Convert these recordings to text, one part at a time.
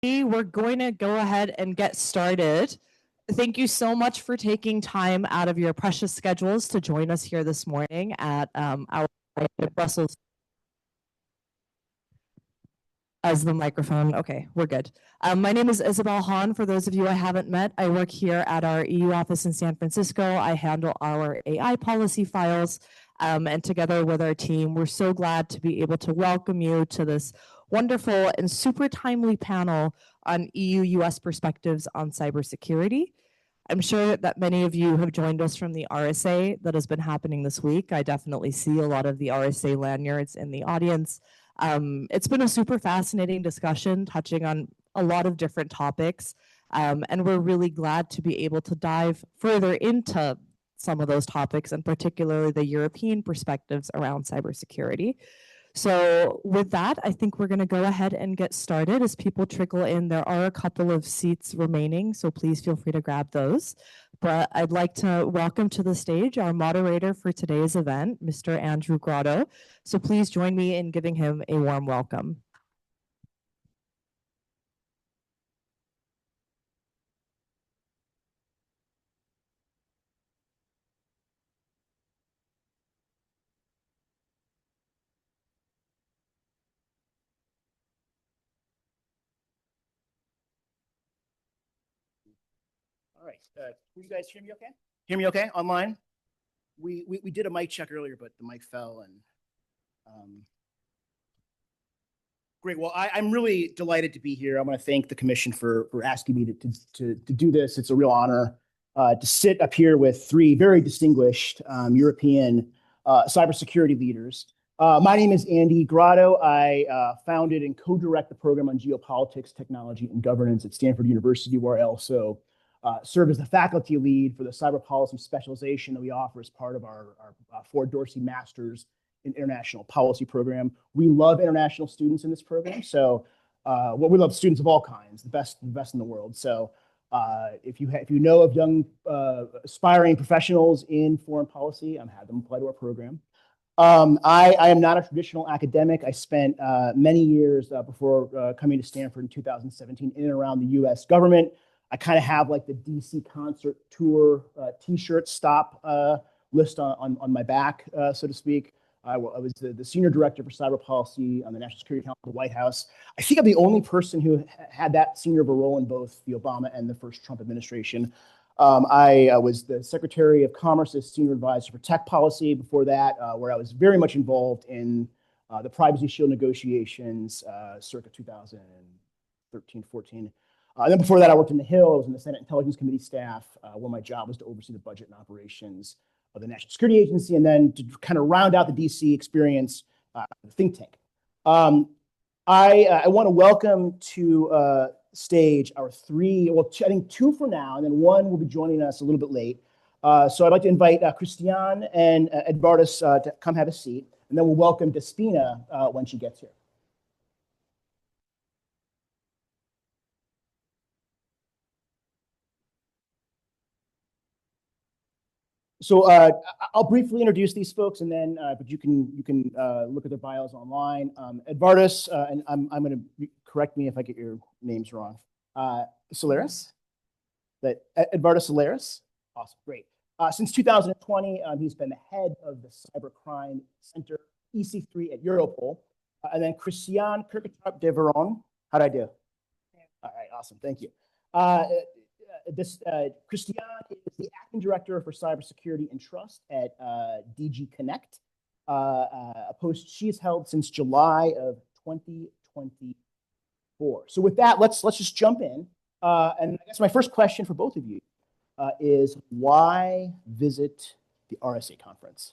We're going to go ahead and get started. Thank you so much for taking time out of your precious schedules to join us here this morning at our Brussels. As the microphone, okay, we're good. My name is Isabel Hahn. For those of you I haven't met, I work here at our EU office in San Francisco. I handle our AI policy files, and together with our team, we're so glad to be able to welcome you to this wonderful and super timely panel on EU-U.S. perspectives on cybersecurity. I'm sure that many of you have joined us from the RSA that has been happening this week. I definitely see a lot of the RSA lanyards in the audience. It's been a super fascinating discussion touching on a lot of different topics, and we're really glad to be able to dive further into some of those topics, and particularly the European perspectives around cybersecurity. So with that, I think we're going to go ahead and get started. As people trickle in, there are a couple of seats remaining, so please feel free to grab those. But I'd like to welcome to the stage our moderator for today's event, Mr. Andrew Grotto. So please join me in giving him a warm welcome. All right. Can you guys hear me okay? Hear me okay online? We did a mic check earlier, but the mic fell. And great. Well, I'm really delighted to be here. I want to thank the commission for asking me to do this. It's a real honor to sit up here with three very distinguished European cybersecurity leaders. My name is Andy Grotto. I founded and co-direct the program on geopolitics, technology, and governance at Stanford University, where I also serve as the faculty lead for the cyber policy specialization that we offer as part of our Ford Dorsey Masters in International Policy program. We love international students in this program. So we love students of all kinds, the best in the world. So if you know of young aspiring professionals in foreign policy, I'm happy them apply to our program. I am not a traditional academic. I spent many years before coming to Stanford in 2017 in and around the U.S. government. I kind of have like the DC concert tour T-shirt stop list on my back, so to speak. I was the senior director for cyber policy on the National Security Council of the White House. I think I'm the only person who had that senior of a role in both the Obama and the first Trump administration. I was the Secretary of Commerce's senior advisor for tech policy before that, where I was very much involved in the Privacy Shield negotiations circa 2013, 14. And then before that, I worked in the Hill. I was in the Senate Intelligence Committee staff, where my job was to oversee the budget and operations of the National Security Agency, and then to kind of round out the DC experience, the think tank. I want to welcome to stage our three, well, I think two for now, and then one will be joining us a little bit late. So I'd like to invite Christiane and Edvardus to come have a seat, and then we'll welcome Despina when she gets here. So I'll briefly introduce these folks, and then but you can look at their bios online. Edvardus, and I'm going to correct me if I get your names wrong. Solaris, Edvardus Solaris. Awesome, great. Since 2020, he's been the head of the Cybercrime Center EC3 at Europol, and then Christiane Kirketrap de Veron. How'd I do? Yeah. All right, awesome, thank you. Christiane is the acting director for cybersecurity and trust at DG Connect, a post she's held since July of 2024. So with that, let's just jump in. And I guess my first question for both of you is, why visit the RSA conference?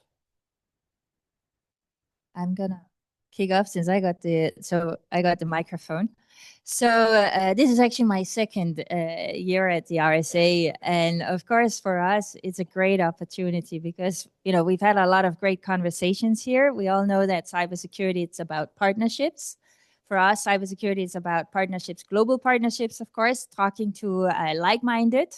I'm gonna kick off since I got the microphone. So this is actually my second year at the RSA, and of course for us it's a great opportunity because we've had a lot of great conversations here. We all know that cybersecurity, it's about partnerships. For us, cybersecurity is about partnerships, global partnerships, of course, talking to like-minded,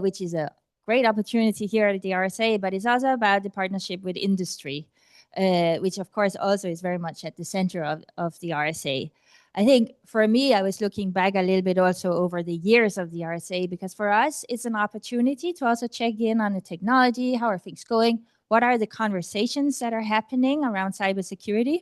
which is a great opportunity here at the RSA, but it's also about the partnership with industry, which of course also is very much at the center of the RSA. I think for me, I was looking back a little bit also over the years of the RSA, because for us, it's an opportunity to also check in on the technology. How are things going? What are the conversations that are happening around cybersecurity?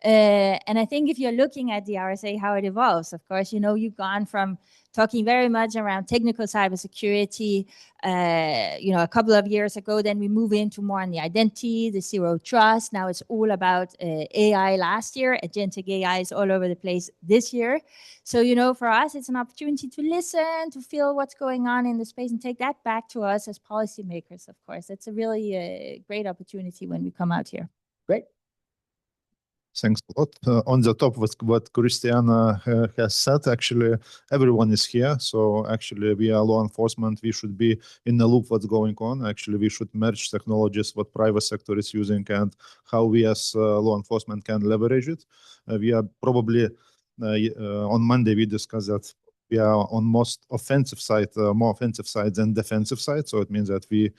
And I think if you're looking at the RSA, how it evolves, of course, you've gone from talking very much around technical cybersecurity, a couple of years ago, then we move into more on the identity, the zero trust. Now it's all about AI last year. Agentic AI is all over the place this year. So, for us, it's an opportunity to listen, to feel what's going on in the space and take that back to us as policymakers, of course. It's a really great opportunity when we come out here. Great. Thanks a lot. On the top of what Christiana has said, actually, everyone is here. So actually, we are law enforcement. We should be in the loop what's going on. Actually, we should merge technologies, what private sector is using, and how we as law enforcement can leverage it. We are probably, on Monday, we discussed that we are on most offensive side, more offensive side than defensive side. So it means that we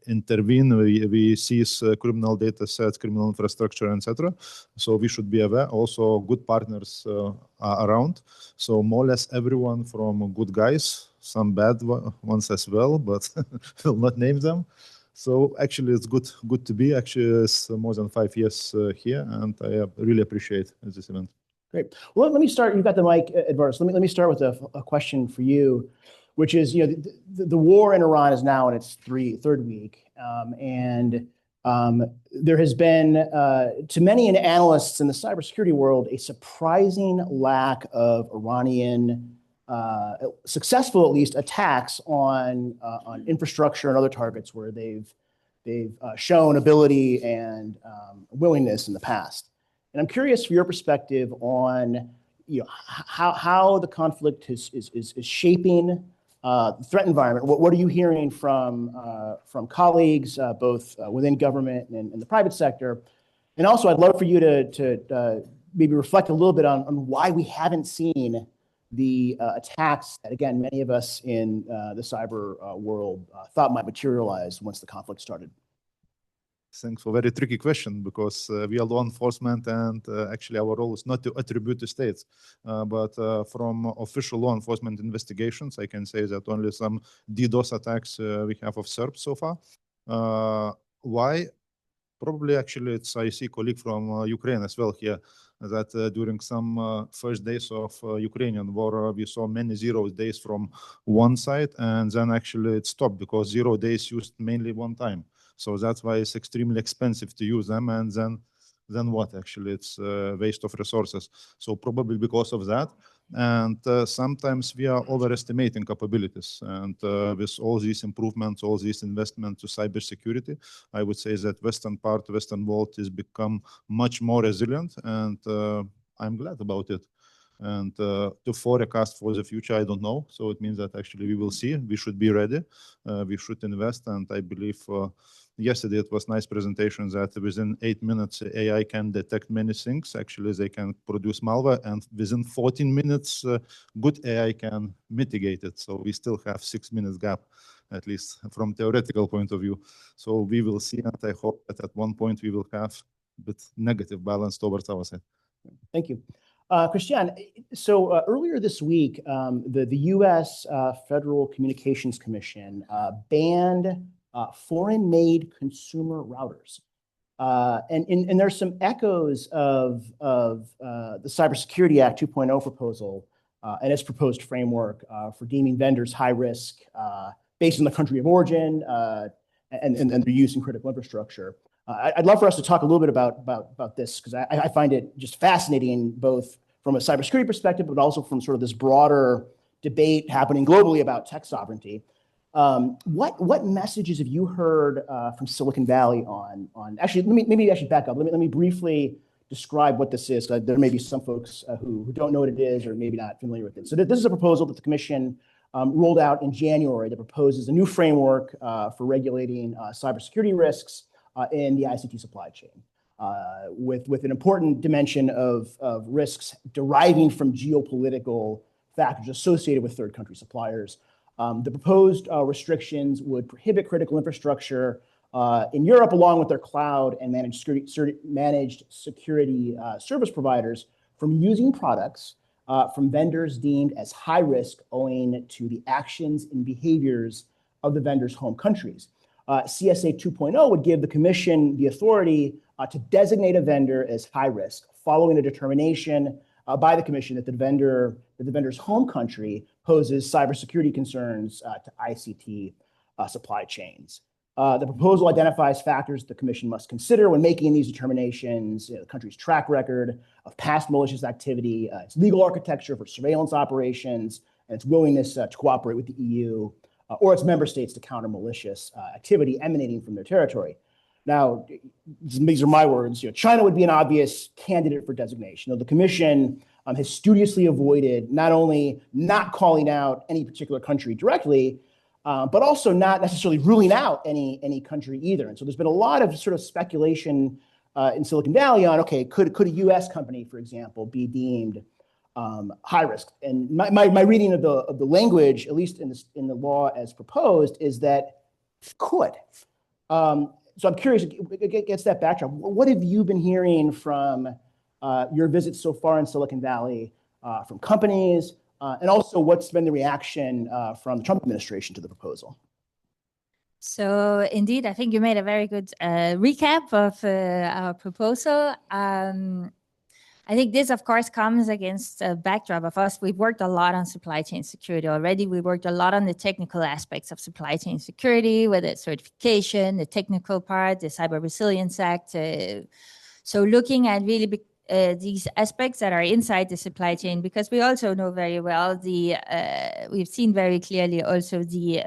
intervene, we seize criminal data sets, criminal infrastructure, etc. So we should be aware. Also, good partners are around. So more or less everyone from good guys, some bad ones as well, but will not name them. So actually, it's good to be. Actually, it's more than 5 years here, and I really appreciate this event. Great. Well, let me start. You've got the mic, Edvard. Let me start with a question for you, which is, the war in Iran is now in its third week, and there has been, to many analysts in the cybersecurity world, a surprising lack of Iranian, successful at least, attacks on infrastructure and other targets where they've shown ability and willingness in the past. And I'm curious for your perspective on how the conflict is shaping the threat environment. What are you hearing from colleagues, both within government and the private sector? And also, I'd love for you to maybe reflect a little bit on why we haven't seen the attacks that, again, many of us in the cyber world thought might materialize once the conflict started. Thanks for a very tricky question, because we are law enforcement, and actually our role is not to attribute to states. But from official law enforcement investigations, I can say that only some DDoS attacks we have observed so far. Why? Probably actually I see a colleague from Ukraine as well here, that during some first days of Ukrainian war, we saw many 0 days from one side, and then actually it stopped because 0 days used mainly one time. So that's why it's extremely expensive to use them, and then what? Actually, it's a waste of resources. So probably because of that, and sometimes we are overestimating capabilities. And with all these improvements, all these investments to cybersecurity, I would say that Western world has become much more resilient, and I'm glad about it. And to forecast for the future, I don't know. So it means that actually we will see. We should be ready. We should invest, and I believe. Yesterday, it was nice presentation that within 8 minutes, AI can detect many things. Actually, they can produce malware, and within 14 minutes, good AI can mitigate it. So we still have 6 minutes gap, at least from theoretical point of view. So we will see, and I hope that at one point we will have a bit negative balance towards our side. Thank you. Christian, so earlier this week, the U.S. Federal Communications Commission banned foreign-made consumer routers. And there's some echoes of the Cybersecurity Act 2.0 proposal and its proposed framework for deeming vendors high risk based on the country of origin and their use in critical infrastructure. I'd love for us to talk a little bit about this, because I find it just fascinating, both from a cybersecurity perspective, but also from sort of this broader debate happening globally about tech sovereignty. What messages have you heard from Silicon Valley on actually, maybe I should back up. Let me briefly describe what this is. There may be some folks who don't know what it is or maybe not familiar with it. So this is a proposal that the Commission rolled out in January that proposes a new framework for regulating cybersecurity risks in the ICT supply chain, with an important dimension of risks deriving from geopolitical factors associated with third country suppliers. The proposed restrictions would prohibit critical infrastructure in Europe, along with their cloud and managed security service providers, from using products from vendors deemed as high risk owing to the actions and behaviors of the vendor's home countries. CSA 2.0 would give the Commission the authority to designate a vendor as high risk following a determination by the Commission that the vendor's home country poses cybersecurity concerns to ICT supply chains. The proposal identifies factors the Commission must consider when making these determinations: the country's track record of past malicious activity, its legal architecture for surveillance operations, and its willingness to cooperate with the EU or its member states to counter malicious activity emanating from their territory. Now, these are my words. China would be an obvious candidate for designation. The Commission has studiously avoided not only not calling out any particular country directly, but also not necessarily ruling out any country either. And so there's been a lot of sort of speculation in Silicon Valley on, okay, could a U.S. company, for example, be deemed high risk? And my reading of the language, at least in the law as proposed, is that it could. So I'm curious, it gets that backdrop. What have you been hearing from your visits so far in Silicon Valley, from companies, and also what's been the reaction from the Trump administration to the proposal? So indeed, I think you made a very good recap of our proposal. I think this, of course, comes against a backdrop of us. We've worked a lot on supply chain security already. We worked a lot on the technical aspects of supply chain security, whether it's certification, the technical part, the Cyber Resilience Act. So looking at really these aspects that are inside the supply chain, because we also know very well we've seen very clearly also the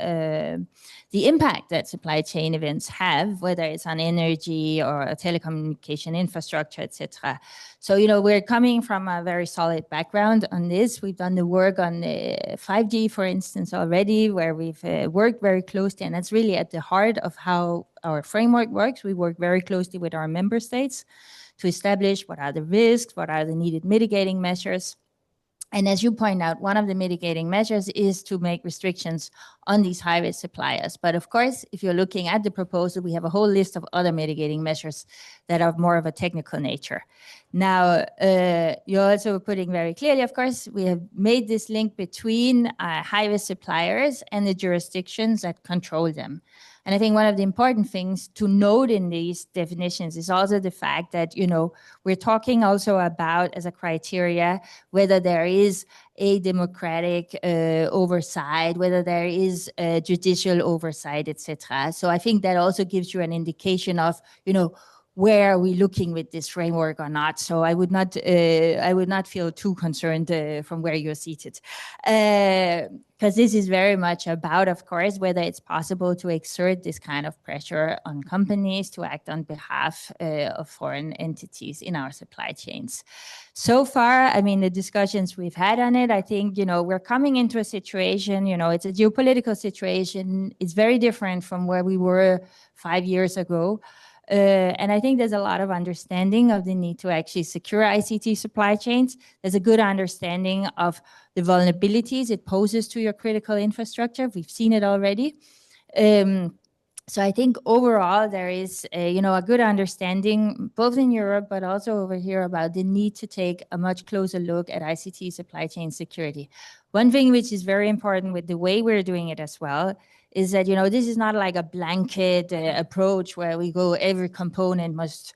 impact that supply chain events have, whether it's on energy or telecommunication infrastructure, etc. So, we're coming from a very solid background on this. We've done the work on 5G, for instance, already, where we've worked very closely, and that's really at the heart of how our framework works. We work very closely with our member states to establish what are the risks, what are the needed mitigating measures. And as you point out, one of the mitigating measures is to make restrictions on these high-risk suppliers. But of course, if you're looking at the proposal, we have a whole list of other mitigating measures that are more of a technical nature. Now, you're also putting very clearly, of course, we have made this link between high-risk suppliers and the jurisdictions that control them. And I think one of the important things to note in these definitions is also the fact that, we're talking also about as a criteria whether there is a democratic oversight, whether there is judicial oversight, etc. So I think that also gives you an indication of, where are we looking with this framework or not? So I would not feel too concerned from where you're seated, because this is very much about, of course, whether it's possible to exert this kind of pressure on companies to act on behalf of foreign entities in our supply chains. So far, the discussions we've had on it, I think, we're coming into a situation, it's a geopolitical situation. It's very different from where we were 5 years ago. And I think there's a lot of understanding of the need to actually secure ICT supply chains. There's a good understanding of the vulnerabilities it poses to your critical infrastructure. We've seen it already. So I think overall there is a good understanding both in Europe but also over here about the need to take a much closer look at ICT supply chain security. One thing which is very important with the way we're doing it as well is that, this is not like a blanket approach where we go every component must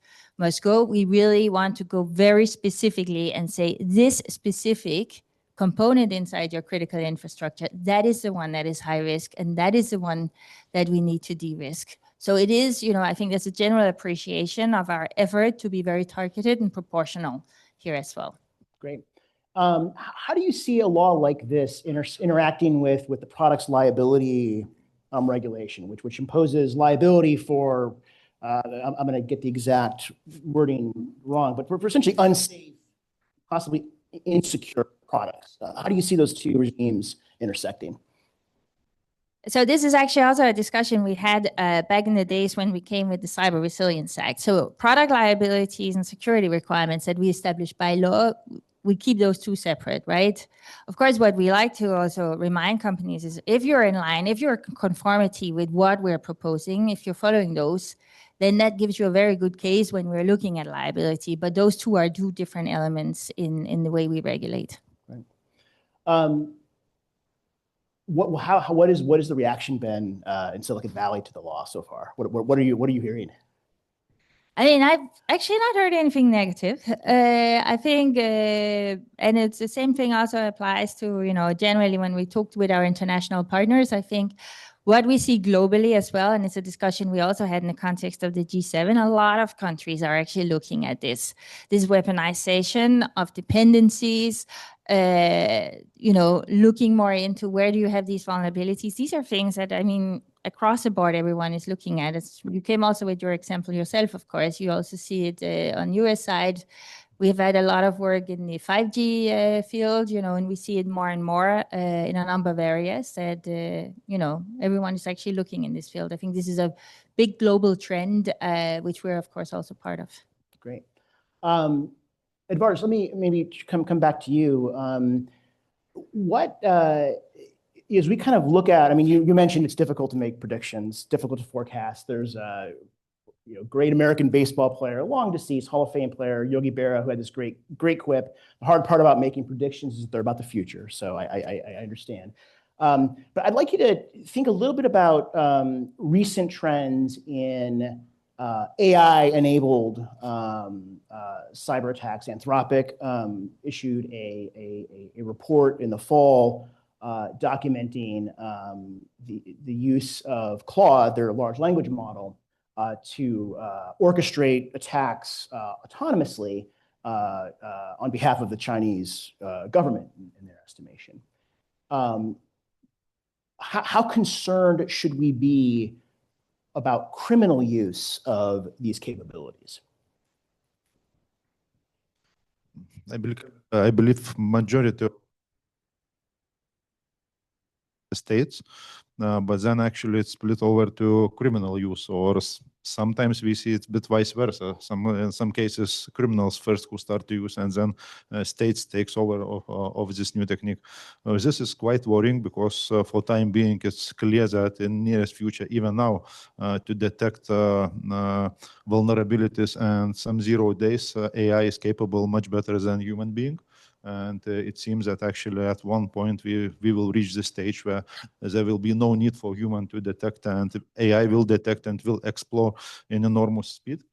go. We really want to go very specifically and say this specific component inside your critical infrastructure, that is the one that is high risk, and that is the one that we need to de-risk. So it is, I think there's a general appreciation of our effort to be very targeted and proportional here as well. Great. How do you see a law like this interacting with the product's liability regulation, which imposes liability for, I'm going to get the exact wording wrong, but for essentially unsafe, possibly insecure products? How do you see those two regimes intersecting? So this is actually also a discussion we had back in the days when we came with the Cyber Resilience Act. So product liabilities and security requirements that we established by law, we keep those two separate, right? Of course, what we like to also remind companies is if you're in line, if you're in conformity with what we're proposing, if you're following those, then that gives you a very good case when we're looking at liability. But those two are two different elements in the way we regulate. Right. What is the reaction been in Silicon Valley to the law so far? What are you hearing? I mean, I've actually not heard anything negative. I think, and it's the same thing also applies to, generally when we talked with our international partners, I think what we see globally as well, and it's a discussion we also had in the context of the G7, a lot of countries are actually looking at this weaponization of dependencies, looking more into where do you have these vulnerabilities. These are things that, I mean, across the board, everyone is looking at it. You came also with your example yourself, of course. You also see it on US side. We've had a lot of work in the 5G field, and we see it more and more in a number of areas that, everyone is actually looking in this field. I think this is a big global trend, which we're, of course, also part of. Great. Edvard, let me maybe come back to you. As we kind of look at, I mean, you mentioned it's difficult to make predictions, difficult to forecast. There's a great American baseball player, long deceased Hall of Fame player, Yogi Berra, who had this great quip. The hard part about making predictions is they're about the future. So I understand. But I'd like you to think a little bit about recent trends in AI-enabled cyber attacks. Anthropic issued a report in the fall documenting the use of Claude, their large language model, to orchestrate attacks autonomously on behalf of the Chinese government, in their estimation. How concerned should we be about criminal use of these capabilities? I believe majority of states, but then actually it's split over to criminal use, or sometimes we see it's a bit vice versa. In some cases, criminals first who start to use, and then states takes over of this new technique. This is quite worrying because for time being, it's clear that in nearest future, even now, to detect vulnerabilities and some 0 days, AI is capable much better than human being. And it seems that actually at one point we will reach the stage where there will be no need for human to detect, and AI will detect and will explore in enormous speed.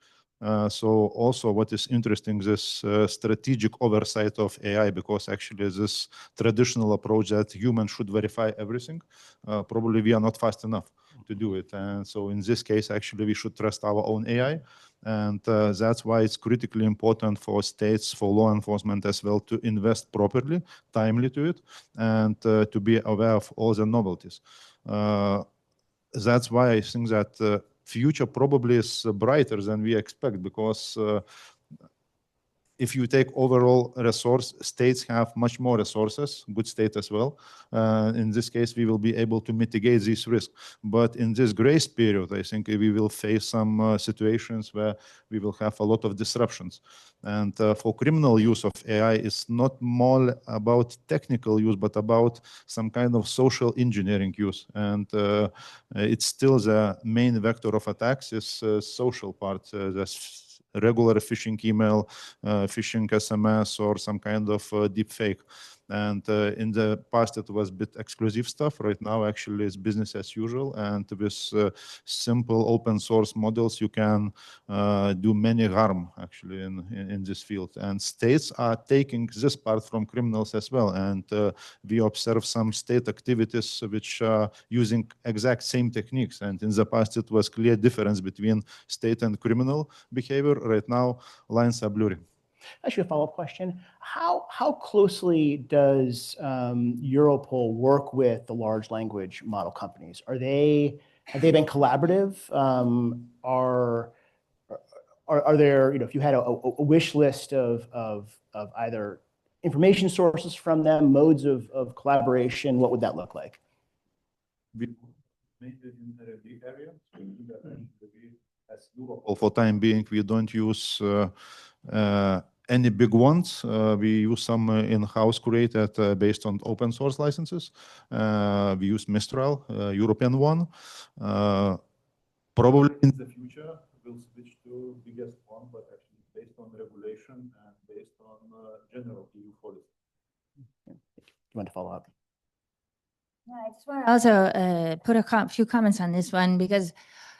So also what is interesting, this strategic oversight of AI, because actually this traditional approach that humans should verify everything, probably we are not fast enough to do it. And so in this case, actually we should trust our own AI. And that's why it's critically important for states, for law enforcement as well, to invest properly, timely to it, and to be aware of all the novelties. That's why I think that future probably is brighter than we expect, because if you take overall resource, states have much more resources, good state as well. In this case, we will be able to mitigate this risk. But in this grace period, I think we will face some situations where we will have a lot of disruptions. And for criminal use of AI, it's not more about technical use, but about some kind of social engineering use. And it's still the main vector of attacks is social part, that's regular phishing email, phishing SMS, or some kind of deep fake. And in the past, it was a bit exclusive stuff. Right now, actually, it's business as usual. And with simple open source models, you can do many harm, actually, in this field. And states are taking this part from criminals as well. And we observe some state activities which are using exact same techniques. And in the past, it was clear difference between state and criminal behavior. Right now, lines are blurry. Actually, a follow-up question. How closely does Europol work with the large language model companies? Have they been collaborative? Are there, if you had a wish list of either information sources from them, modes of collaboration, what would that look like? As Europol, for time being, we don't use any big ones. We use some in-house created based on open source licenses. We use Mistral, European one. Probably in the future, will switch to biggest one, but actually based on regulation and based on general EU policy. You want to follow up? Yeah, I just want to also put a few comments on this one because,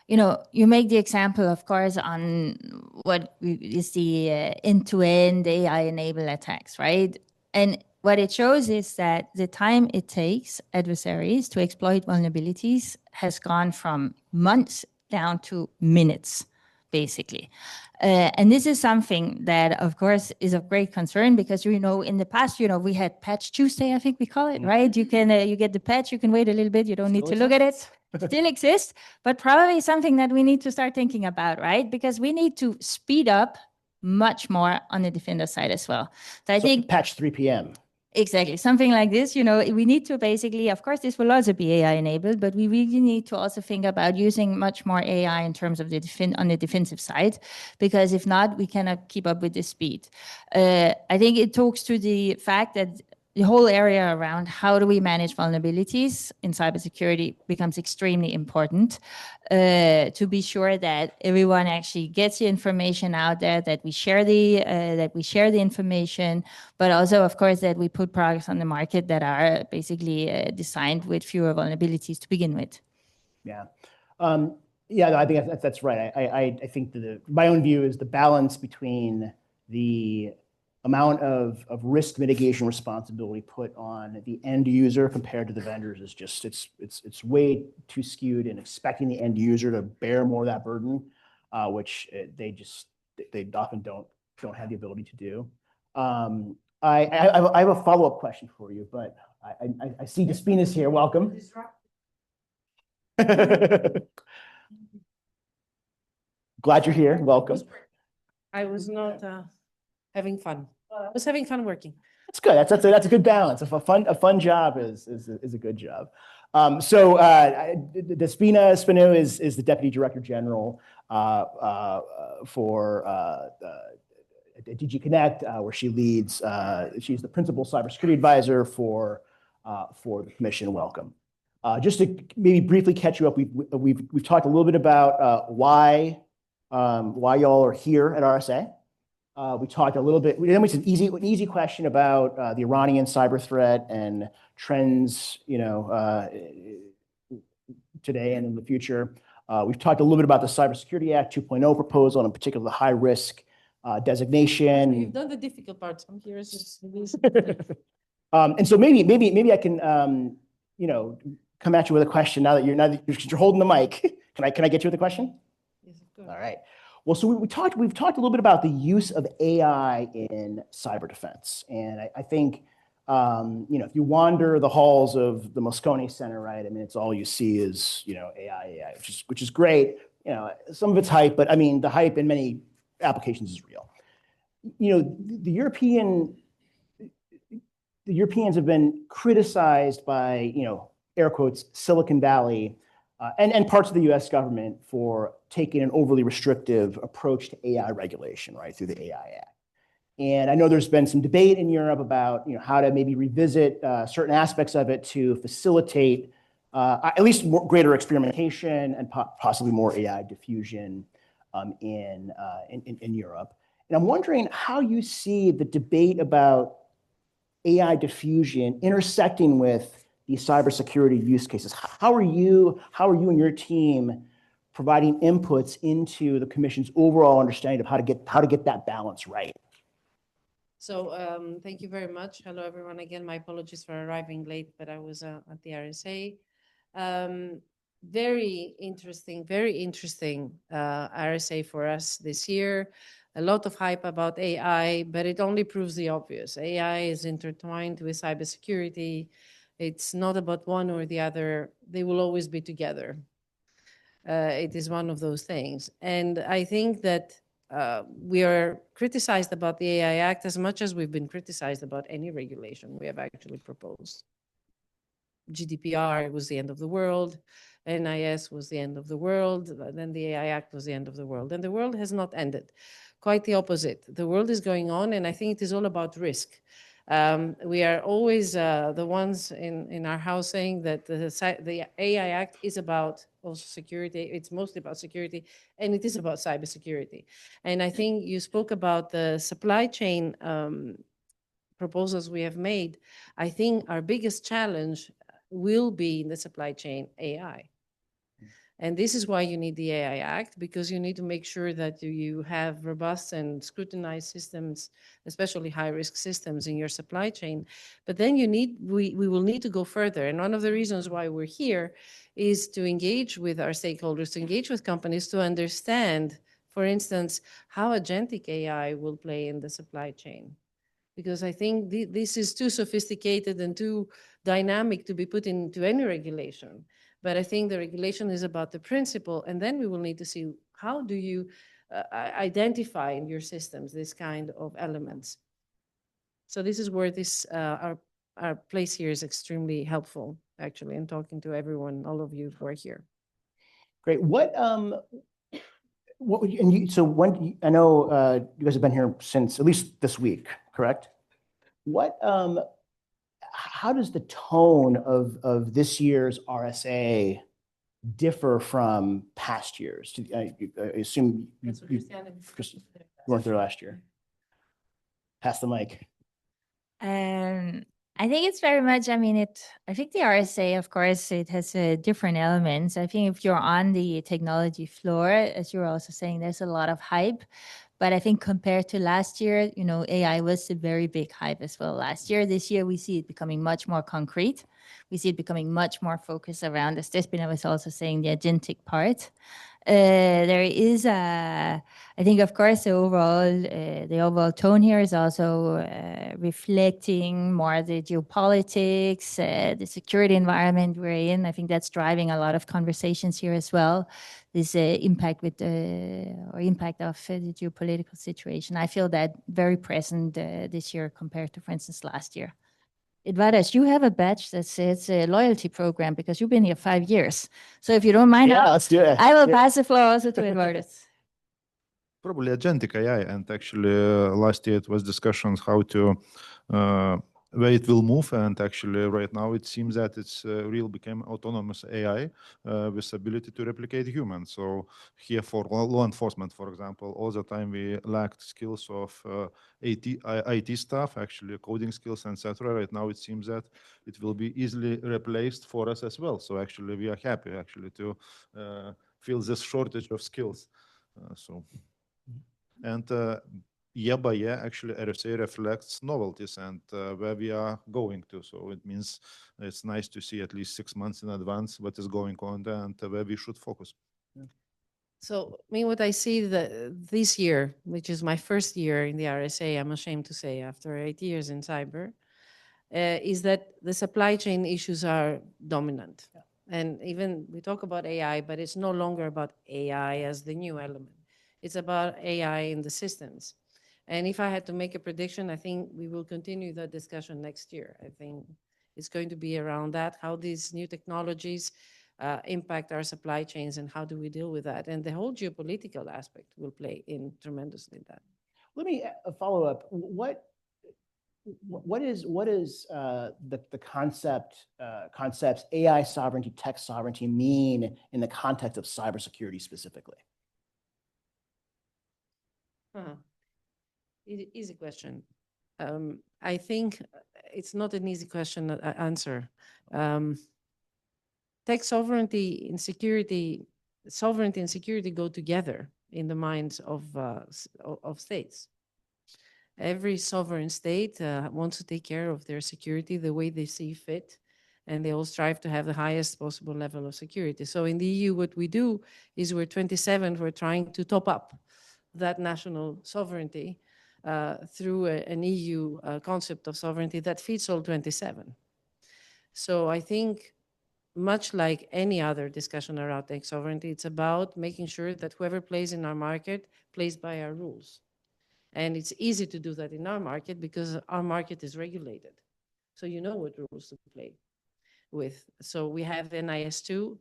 you make the example, of course, on what is the end-to-end AI-enabled attacks, right? And what it shows is that the time it takes adversaries to exploit vulnerabilities has gone from months down to minutes, basically. And this is something that, of course, is of great concern because, in the past, we had Patch Tuesday, I think we call it, right? You can you get the patch, you can wait a little bit, you don't need to look at it. Still exists, but probably something that we need to start thinking about, right? Because we need to speed up much more on the defender side as well. So I think patch 3 p.m. Exactly. Something like this, we need to basically, of course, this will also be AI enabled, but we really need to also think about using much more AI in terms of on the defensive side, because if not, we cannot keep up with the speed. I think it talks to the fact that the whole area around how do we manage vulnerabilities in cybersecurity becomes extremely important to be sure that everyone actually gets the information out there, that we share the information, but also, of course, that we put products on the market that are basically designed with fewer vulnerabilities to begin with. Yeah. Yeah, I think that's right. I think my own view is the balance between the amount of risk mitigation responsibility put on the end user compared to the vendors is just it's way too skewed in expecting the end user to bear more of that burden, which they often don't have the ability to do. I have a follow-up question for you, but I see Despina's here. Welcome. Glad you're here. Welcome. I was not having fun. I was having fun working. That's good. That's a good balance. A fun job is a good job. Despina Spanu is the Deputy Director General for DG Connect, where she leads. She's the Principal Cybersecurity Advisor for the Commission. Welcome. Just to maybe briefly catch you up, we've talked a little bit about why y'all are here at RSA. We talked a little bit. Then we had an easy question about the Iranian cyber threat and trends, today and in the future. We've talked a little bit about the Cybersecurity Act 2.0 proposal, and in particular the high risk designation. You've done the difficult parts. I'm curious. And so maybe I can come at you with a question now that you're holding the mic. Can I get you with a question? Yes, of course. All right. Well, so we've talked a little bit about the use of AI in cyber defense, and I think if you wander the halls of the Moscone Center, right? I mean, it's all you see is AI, which is great. Some of it's hype, but I mean, the hype in many applications is real. The Europeans have been criticized by air quotes Silicon Valley and parts of the U.S. government for taking an overly restrictive approach to AI regulation, right, through the AI Act. And I know there's been some debate in Europe about how to maybe revisit certain aspects of it to facilitate at least greater experimentation and possibly more AI diffusion in Europe. And I'm wondering how you see the debate about AI diffusion intersecting with these cybersecurity use cases. How are you and your team providing inputs into the Commission's overall understanding of how to get that balance right? So thank you very much. Hello, everyone. Again, my apologies for arriving late, but I was at the RSA. Very interesting RSA for us this year. A lot of hype about AI, but it only proves the obvious. AI is intertwined with cybersecurity. It's not about one or the other. They will always be together. It is one of those things. And I think that we are criticized about the AI Act as much as we've been criticized about any regulation we have actually proposed. GDPR was the end of the world. NIS was the end of the world. Then the AI Act was the end of the world. And the world has not ended. Quite the opposite. The world is going on, and I think it is all about risk. We are always the ones in our house saying that the AI Act is about also security. It's mostly about security, and it is about cybersecurity. And I think you spoke about the supply chain proposals we have made. I think our biggest challenge will be in the supply chain AI. And this is why you need the AI Act, because you need to make sure that you have robust and scrutinized systems, especially high-risk systems in your supply chain. But then we will need to go further. And one of the reasons why we're here is to engage with our stakeholders, to engage with companies, to understand, for instance, how agentic AI will play in the supply chain. Because I think this is too sophisticated and too dynamic to be put into any regulation. But I think the regulation is about the principle, and then we will need to see how do you identify in your systems this kind of elements. So this is where this our place here is extremely helpful, actually, in talking to everyone, all of you who are here. Great. What would you, and you, so when, I know you guys have been here since at least this week, correct? What, how does the tone of this year's RSA differ from past years? I assume you weren't there last year. Pass the mic. I think it's very much, I think the RSA, of course, it has different elements. I think if you're on the technology floor, as you're also saying, there's a lot of hype. But I think compared to last year, AI was a very big hype as well last year. This year, we see it becoming much more concrete. We see it becoming much more focused around, as Despina was also saying, the agentic part. There is, I think, of course, the overall tone here is also reflecting more the geopolitics, the security environment we're in. I think that's driving a lot of conversations here as well. This impact of the geopolitical situation. I feel that very present this year compared to, for instance, last year. Edvardas, you have a badge that says a loyalty program because you've been here 5 years. So if you don't mind, let's do it. I will pass the floor also to Edvardas. Probably agentic AI, and actually last year it was discussions how to where it will move, and actually right now it seems that it's real became autonomous AI with ability to replicate humans. So here for law enforcement, for example, all the time we lacked skills of IT staff, actually coding skills, etc. Right now it seems that it will be easily replaced for us as well. So actually we are happy actually to feel this shortage of skills. And year by year, actually, RSA reflects novelties and where we are going to. So it means it's nice to see at least 6 months in advance what is going on there and where we should focus. So, what I see this year, which is my first year in the RSA, I'm ashamed to say, after 8 years in cyber, is that the supply chain issues are dominant. Yeah. And even we talk about AI, but it's no longer about AI as the new element. It's about AI in the systems. And if I had to make a prediction, I think we will continue that discussion next year. I think it's going to be around that, how these new technologies impact our supply chains and how do we deal with that. And the whole geopolitical aspect will play in tremendously that. Let me follow up. What is the concepts AI sovereignty, tech sovereignty mean in the context of cybersecurity specifically? Easy question. I think it's not an easy question answer. Tech sovereignty and security go together in the minds of states. Every sovereign state wants to take care of their security the way they see fit, and they all strive to have the highest possible level of security. So in the EU, what we do is we're 27, we're trying to top up that national sovereignty through an EU concept of sovereignty that fits all 27. So I think much like any other discussion around tech sovereignty, it's about making sure that whoever plays in our market plays by our rules. And it's easy to do that in our market because our market is regulated. So you know what rules to play with. So we have NIS2.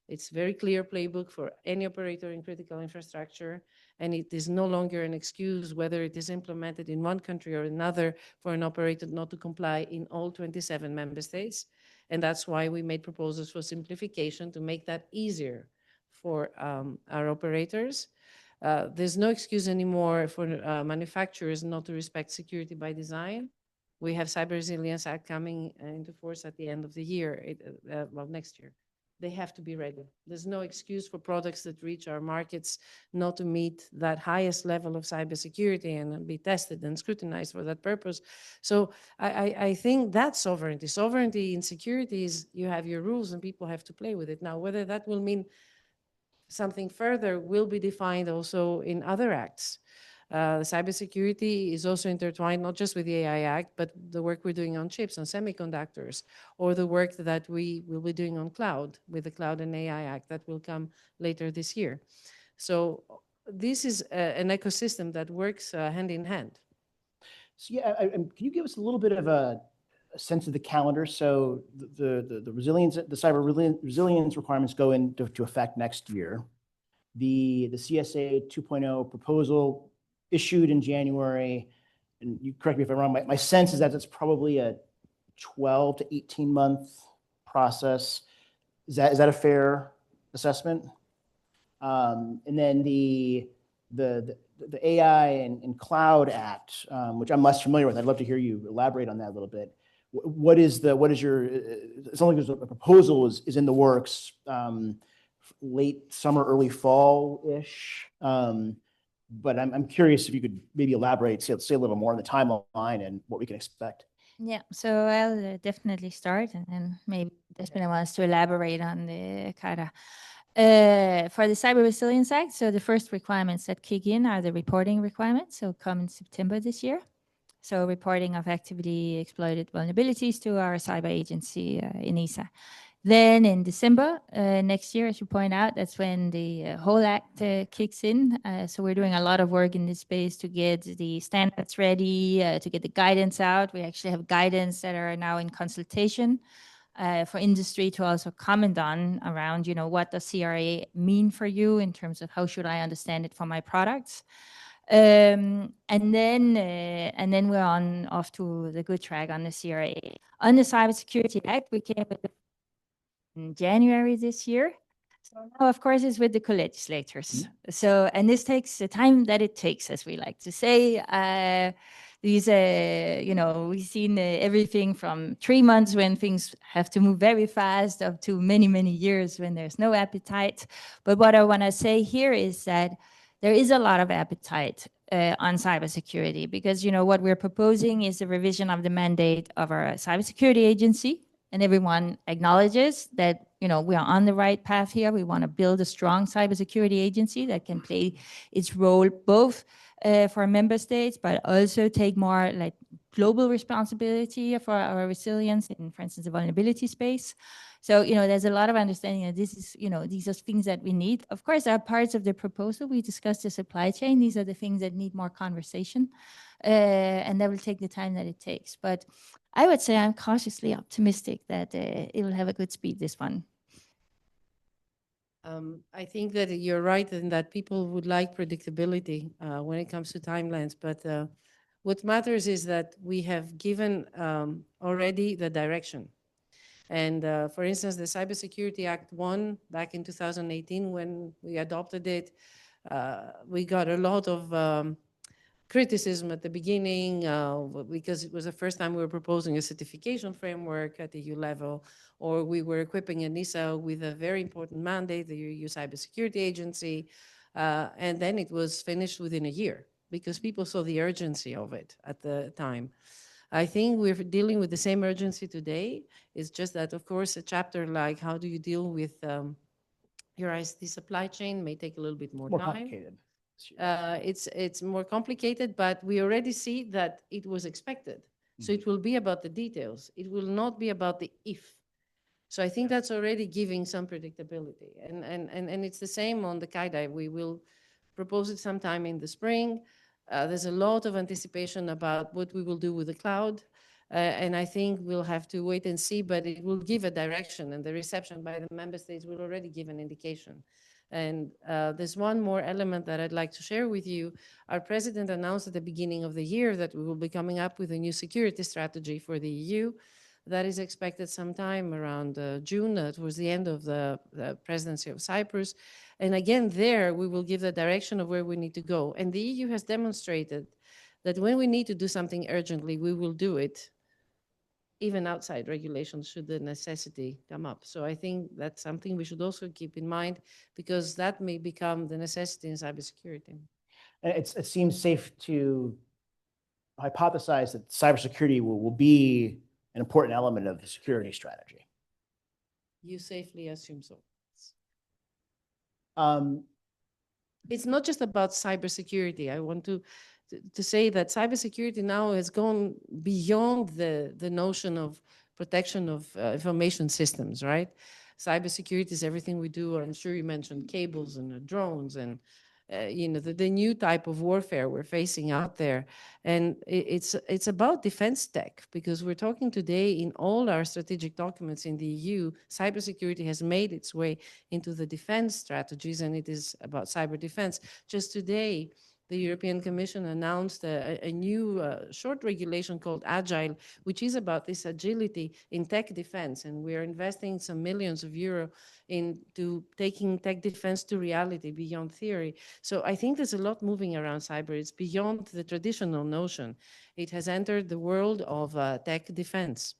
It's very clear playbook for any operator in critical infrastructure, and it is no longer an excuse whether it is implemented in one country or another for an operator not to comply in all 27 member states. And that's why we made proposals for simplification to make that easier for our operators. There's no excuse anymore for manufacturers not to respect security by design. We have Cyber Resilience Act coming into force at the end of the year, well, next year. They have to be ready. There's no excuse for products that reach our markets not to meet that highest level of cybersecurity and be tested and scrutinized for that purpose. So I think that's sovereignty. Sovereignty in security is you have your rules and people have to play with it. Now, whether that will mean something further will be defined also in other acts. Cybersecurity is also intertwined not just with the AI Act, but the work we're doing on chips, on semiconductors, or the work that we will be doing on cloud with the Cloud and AI Act that will come later this year. So this is an ecosystem that works hand in hand. So yeah, can you give us a little bit of a sense of the calendar? So the resilience, the cyber resilience requirements go into effect next year. The CSA 2.0 proposal issued in January, and you correct me if I'm wrong, my sense is that it's probably a 12 to 18 month process. Is that a fair assessment? And then the AI and Cloud Act, which I'm less familiar with. I'd love to hear you elaborate on that a little bit. What is your, it's not like there's a proposal is in the works, late summer, early fall-ish. But I'm curious if you could maybe elaborate, say a little more on the timeline and what we can expect. Yeah, so I'll definitely start, and then maybe Despina wants to elaborate on the kind of for the Cyber Resilience Act. So the first requirements that kick in are the reporting requirements. So come in September this year. So reporting of activity exploited vulnerabilities to our cyber agency, ENISA. Then in December next year, as you point out, that's when the whole act kicks in. So we're doing a lot of work in this space to get the standards ready, to get the guidance out. We actually have guidance that are now in consultation for industry to also comment on around, what does CRA mean for you in terms of how should I understand it for my products? And then we're off to the good track on the CRA. On the Cybersecurity Act, we came with in January this year. So now, of course, it's with the co-legislators. So, and this takes the time that it takes, as we like to say. These, we've seen everything from 3 months when things have to move very fast up to many, many years when there's no appetite. But what I want to say here is that there is a lot of appetite on cybersecurity because, what we're proposing is a revision of the mandate of our cybersecurity agency. And everyone acknowledges that, we are on the right path here. We want to build a strong cybersecurity agency that can play its role both for member states, but also take more like global responsibility for our resilience in, for instance, the vulnerability space. So, there's a lot of understanding that this is, these are things that we need. Of course, there are parts of the proposal. We discussed the supply chain. These are the things that need more conversation. And that will take the time that it takes. But I would say I'm cautiously optimistic that it will have a good speed, this one. I think that you're right in that people would like predictability when it comes to timelines. But what matters is that we have given already the direction. And for instance, the Cybersecurity Act 1 back in 2018, when we adopted it, we got a lot of criticism at the beginning because it was the first time we were proposing a certification framework at the EU level, or we were equipping ENISA with a very important mandate, the EU Cybersecurity Agency, and then it was finished within a year because people saw the urgency of it at the time. I think we're dealing with the same urgency today. It's just that, of course, a chapter like how do you deal with your ICT supply chain may take a little bit more time. Complicated. It's more complicated, but we already see that it was expected. So it will be about the details. It will not be about the if. So I think that's already giving some predictability. And it's the same on the CAIDA. We will propose it sometime in the spring. There's a lot of anticipation about what we will do with the cloud. And I think we'll have to wait and see, but it will give a direction, and the reception by the member states will already give an indication. And there's one more element that I'd like to share with you. Our president announced at the beginning of the year that we will be coming up with a new security strategy for the EU. That is expected sometime around June, towards the end of the presidency of Cyprus. And again, there we will give the direction of where we need to go. And the EU has demonstrated that when we need to do something urgently, we will do it, even outside regulations, should the necessity come up. So I think that's something we should also keep in mind, because that may become the necessity in cybersecurity. And it seems safe to hypothesize that cybersecurity will be an important element of the security strategy. You safely assume so. Um, It's not just about cybersecurity. I want to say that cybersecurity now has gone beyond the notion of protection of information systems, right? Cybersecurity is everything we do. I'm sure you mentioned cables and drones and the new type of warfare we're facing out there. And it's about defense tech, because we're talking today in all our strategic documents in the EU, cybersecurity has made its way into the defense strategies, and it is about cyber defense. Just today, the European Commission announced a new short regulation called Agile, which is about this agility in tech defense. And we're investing some millions of euro into taking tech defense to reality beyond theory. So I think there's a lot moving around cyber. It's beyond the traditional notion. It has entered the world of tech defense.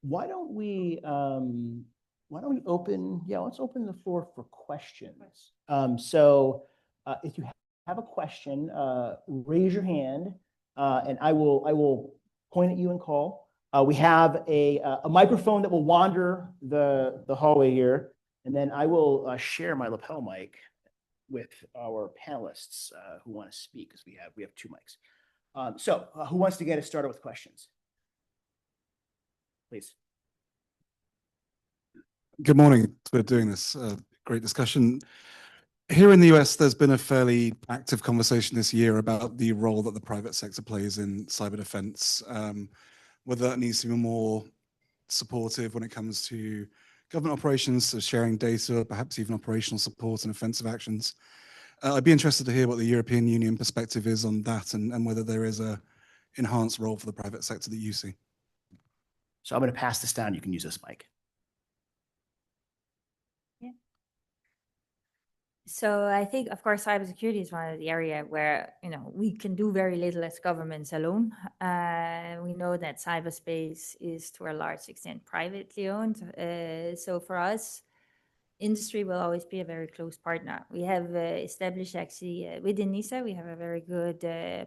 Why don't we open, let's open the floor for questions. If you have a question, raise your hand, and I will point at you and call. We have a microphone that will wander the hallway here, and then I will share my lapel mic with our panelists who want to speak, because we have two mics. Who wants to get us started with questions? Please. Good morning for doing this. Great discussion. Here in the US, there's been a fairly active conversation this year about the role that the private sector plays in cyber defense, whether that needs to be more supportive when it comes to government operations, so sharing data, perhaps even operational support and offensive actions. I'd be interested to hear what the European Union perspective is on that, and whether there is a enhanced role for the private sector that you see. So I'm going to pass this down. You can use this mic. So I think, of course, cybersecurity is one of the areas where we can do very little as governments alone. We know that cyberspace is to a large extent privately owned. So for us, industry will always be a very close partner. We have established actually within NISA, we have a very good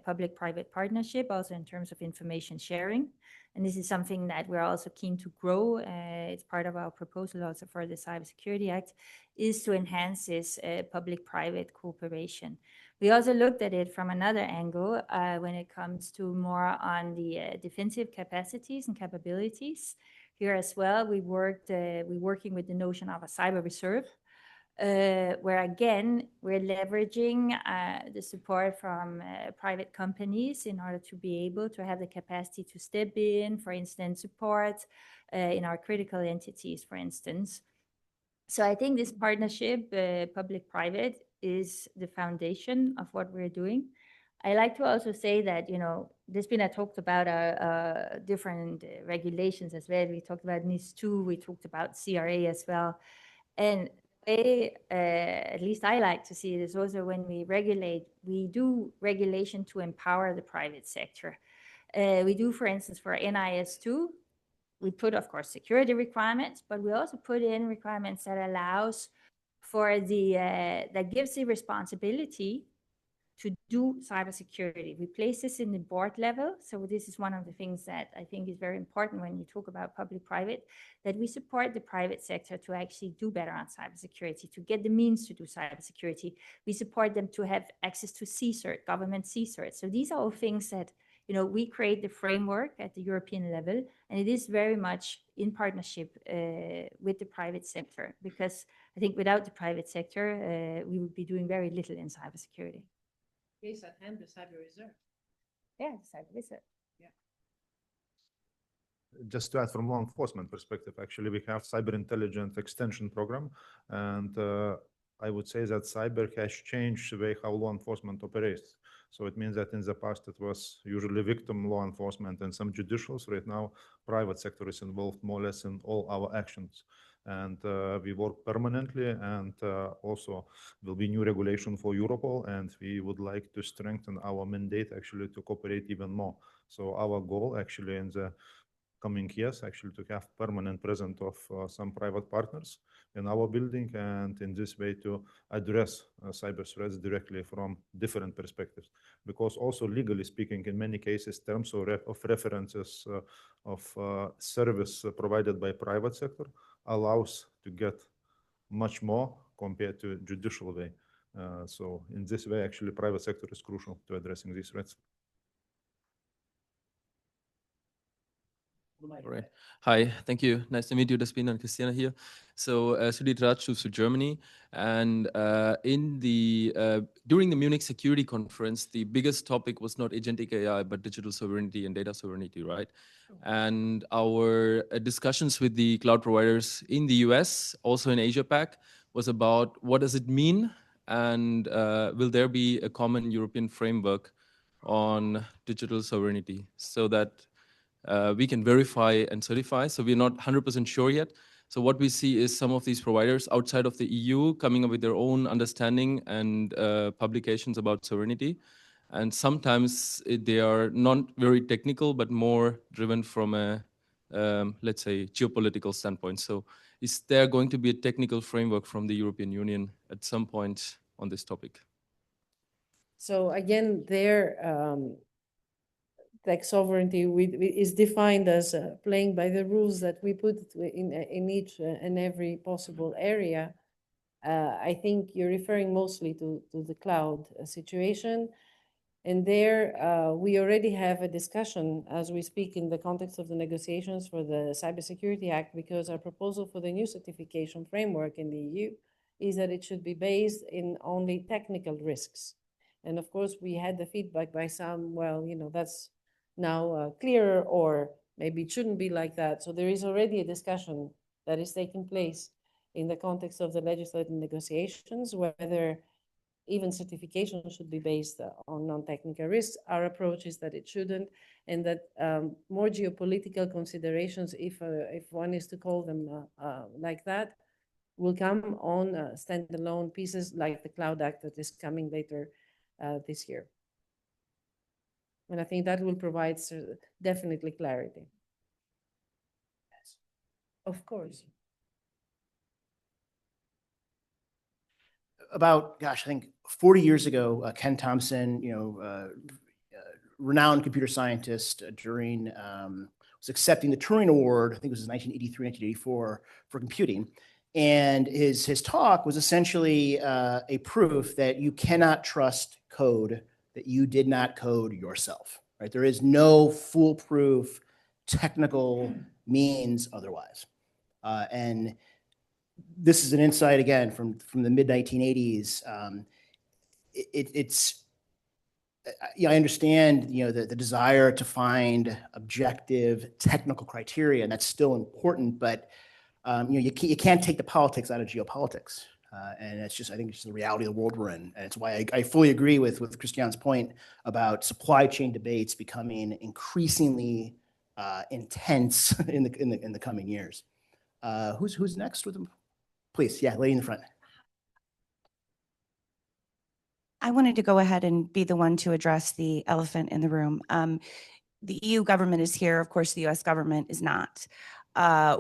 public-private partnership, also in terms of information sharing. And this is something that we're also keen to grow. It's part of our proposal also for the Cybersecurity Act, is to enhance this public-private cooperation. We also looked at it from another angle when it comes to more on the defensive capacities and capabilities. Here as well, we're working with the notion of a cyber reserve, where again, we're leveraging the support from private companies in order to be able to have the capacity to step in, for instance, support in our critical entities, for instance. So I think this partnership, public-private, is the foundation of what we're doing. I like to also say that, there's been talked about different regulations as well. We talked about NIS2, we talked about CRA as well. And at least I like to see it is also when we regulate, we do regulation to empower the private sector. We do, for instance, for NIS2, we put, of course, security requirements, but we also put in requirements that allows for that gives the responsibility to do cybersecurity. We place this in the board level. So this is one of the things that I think is very important when you talk about public-private, that we support the private sector to actually do better on cybersecurity, to get the means to do cybersecurity. We support them to have access to CCERT, government CCERT. So these are all things that, we create the framework at the European level, and it is very much in partnership with the private sector, because I think without the private sector, we would be doing very little in cybersecurity. Case at hand, the cyber reserve. Yeah, cyber reserve. Just to add from law enforcement perspective, actually, we have cyber intelligence extension program, and I would say that cyber has changed the way how law enforcement operates. So it means that in the past it was usually victim law enforcement and some judicials. Right now, private sector is involved more or less in all our actions. And we work permanently, and also will be new regulation for Europol, and we would like to strengthen our mandate actually to cooperate even more. So our goal actually in the coming years actually to have permanent presence of some private partners in our building, and in this way to address cyber threats directly from different perspectives. Because also legally speaking, in many cases, terms of references of service provided by private sector allows to get much more compared to judicial way. So in this way, actually, private sector is crucial to addressing these threats. All right. Hi, thank you. Nice to meet you, Despina and Christiana here. So, Sudhir Raj to Germany, and during the Munich Security Conference, the biggest topic was not agentic AI, but digital sovereignty and data sovereignty, right? And our discussions with the cloud providers in the US, also in Asia Pac, was about what does it mean, and will there be a common European framework on digital sovereignty so that we can verify and certify. So we're not 100% sure yet. So what we see is some of these providers outside of the EU coming up with their own understanding and publications about sovereignty. And sometimes they are not very technical, but more driven from a, let's say, geopolitical standpoint. So is there going to be a technical framework from the European Union at some point on this topic? So again, tech sovereignty is defined as playing by the rules that we put in each and every possible area. I think you're referring mostly to the cloud situation. And there, we already have a discussion as we speak in the context of the negotiations for the Cybersecurity Act, because our proposal for the new certification framework in the EU is that it should be based in only technical risks. And of course, we had the feedback by some, well, that's now clearer, or maybe it shouldn't be like that. So there is already a discussion that is taking place in the context of the legislative negotiations, whether even certification should be based on non-technical risks. Our approach is that it shouldn't, and that more geopolitical considerations, if one is to call them like that, will come on standalone pieces like the Cloud Act that is coming later this year. And I think that will provide definitely clarity. Yes. Of course. About, gosh, I think 40 years ago, Ken Thompson, renowned computer scientist during, was accepting the Turing Award, I think it was 1983, 1984, for computing. And his talk was essentially a proof that you cannot trust code that you did not code yourself, right? There is no foolproof technical means otherwise. And this is an insight, again, from the mid-1980s. I understand, the desire to find objective technical criteria, and that's still important, but you can't take the politics out of geopolitics. And it's just, I think it's just the reality of the world we're in. And it's why I fully agree with Christian's point about supply chain debates becoming increasingly intense in the coming years. Who's next with them? Please, yeah, lady in the front. I wanted to go ahead and be the one to address the elephant in the room. The EU government is here. Of course, the US government is not. Our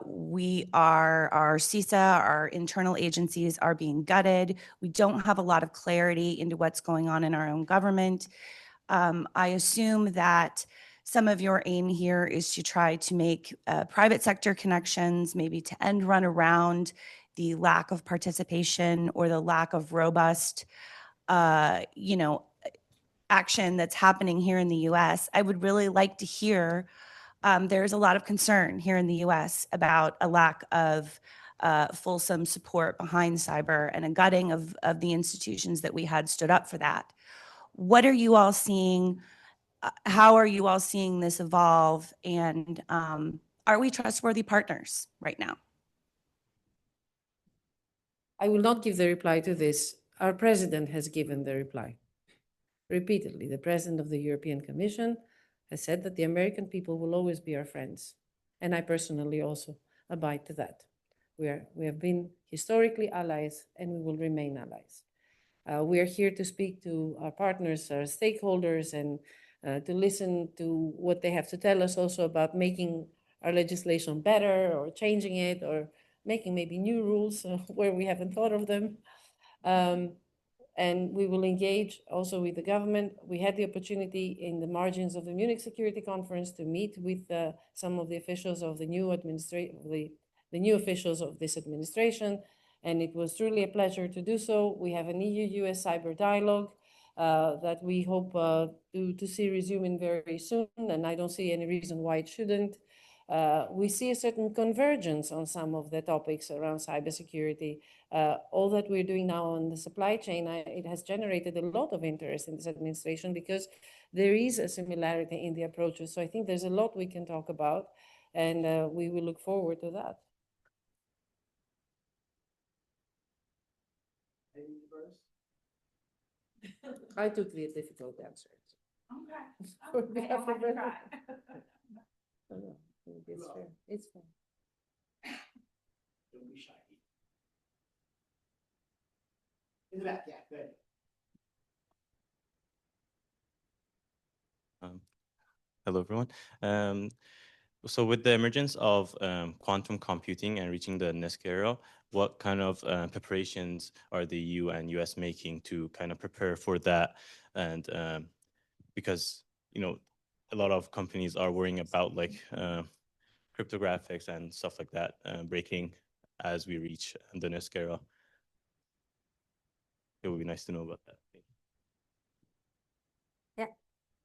CISA, our internal agencies are being gutted. We don't have a lot of clarity into what's going on in our own government. I assume that some of your aim here is to try to make private sector connections, maybe to run around the lack of participation or the lack of robust, action that's happening here in the US. I would really like to hear, there's a lot of concern here in the US about a lack of fulsome support behind cyber and a gutting of the institutions that we had stood up for that. What are you all seeing? How are you all seeing this evolve? And are we trustworthy partners right now? I will not give the reply to this. Our president has given the reply. Repeatedly, the president of the European Commission has said that the American people will always be our friends. And I personally also abide to that. We have been historically allies and we will remain allies. We are here to speak to our partners, our stakeholders, and to listen to what they have to tell us also about making our legislation better or changing it or making maybe new rules where we haven't thought of them. And we will engage also with the government. We had the opportunity in the margins of the Munich Security Conference to meet with some of the officials of the new the new officials of this administration, and it was truly a pleasure to do so. We have an EU-U.S. cyber dialogue that we hope to see resuming very soon, and I don't see any reason why it shouldn't. We see a certain convergence on some of the topics around cybersecurity. All that we're doing now on the supply chain, it has generated a lot of interest in this administration because there is a similarity in the approaches. So I think there's a lot we can talk about, and we will look forward to that. I took the difficult answer. Okay. It's fair. It's fair. Don't be shy. In the back, yeah, good. Hello, everyone. So with the emergence of quantum computing and reaching the next era, what kind of preparations are the EU and US making to kind of prepare for that? And because, you know, a lot of companies are worrying about like cryptographics and stuff like that breaking as we reach the next era. It would be nice to know about that.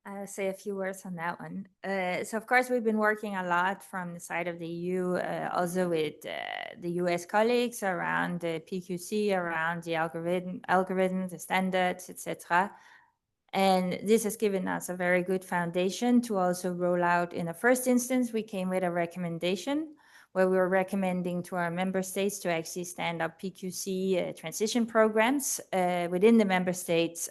I'll say a few words on that one. So of course, we've been working a lot from the side of the EU, also with the US colleagues around the PQC, around the algorithms, the standards, etc. And this has given us a very good foundation to also roll out. In the first instance, we came with a recommendation where we were recommending to our member states to actually stand up PQC transition programs within the member states,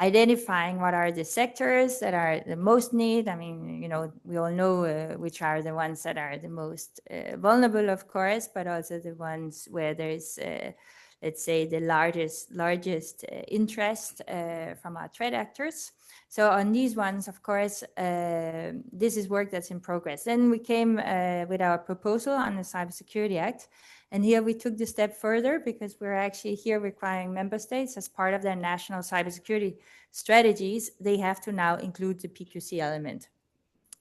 identifying what are the sectors that are the most need. I mean, you know, we all know which are the ones that are the most vulnerable, of course, but also the ones where there's, let's say, the largest interest from our threat actors. So on these ones, of course, this is work that's in progress. Then we came with our proposal on the Cybersecurity Act. And here we took the step further because we're actually here requiring member states as part of their national cybersecurity strategies, they have to now include the PQC element.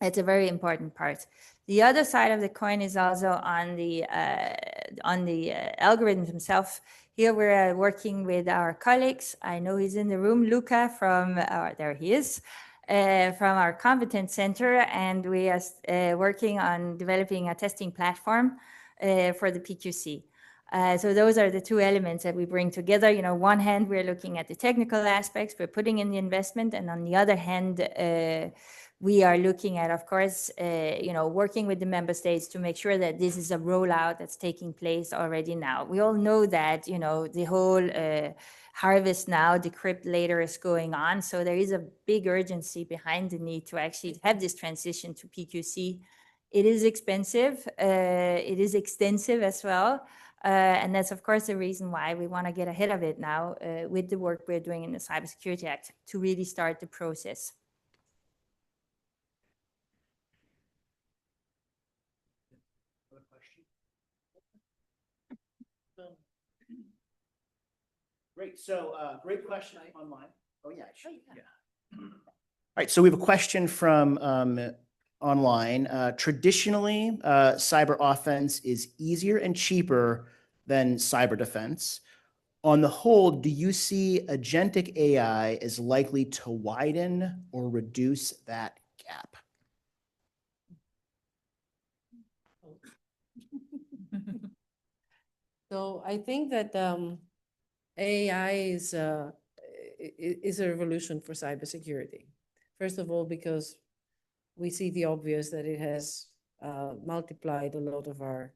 It's a very important part. The other side of the coin is also on the algorithm himself. Here we're working with our colleagues. I know he's in the room, Luca from, there he is, from our competence center, and we are working on developing a testing platform for the PQC. So those are the two elements that we bring together. You know, one hand, we're looking at the technical aspects, we're putting in the investment, and on the other hand, we are looking at, of course, you know, working with the member states to make sure that this is a rollout that's taking place already now. We all know that, you know, the whole harvest now, decrypt later is going on. So there is a big urgency behind the need to actually have this transition to PQC. It is expensive, it is extensive as well. And that's, of course, the reason why we want to get ahead of it now with the work we're doing in the Cybersecurity Act to really start the process. Great. So great question online. Oh, yeah. Sure. Yeah. All right. So we have a question from online. Traditionally, cyber offense is easier and cheaper than cyber defense. On the whole, do you see agentic AI as likely to widen or reduce that gap? So I think that AI is a revolution for cybersecurity. First of all, because we see the obvious that it has multiplied a lot of our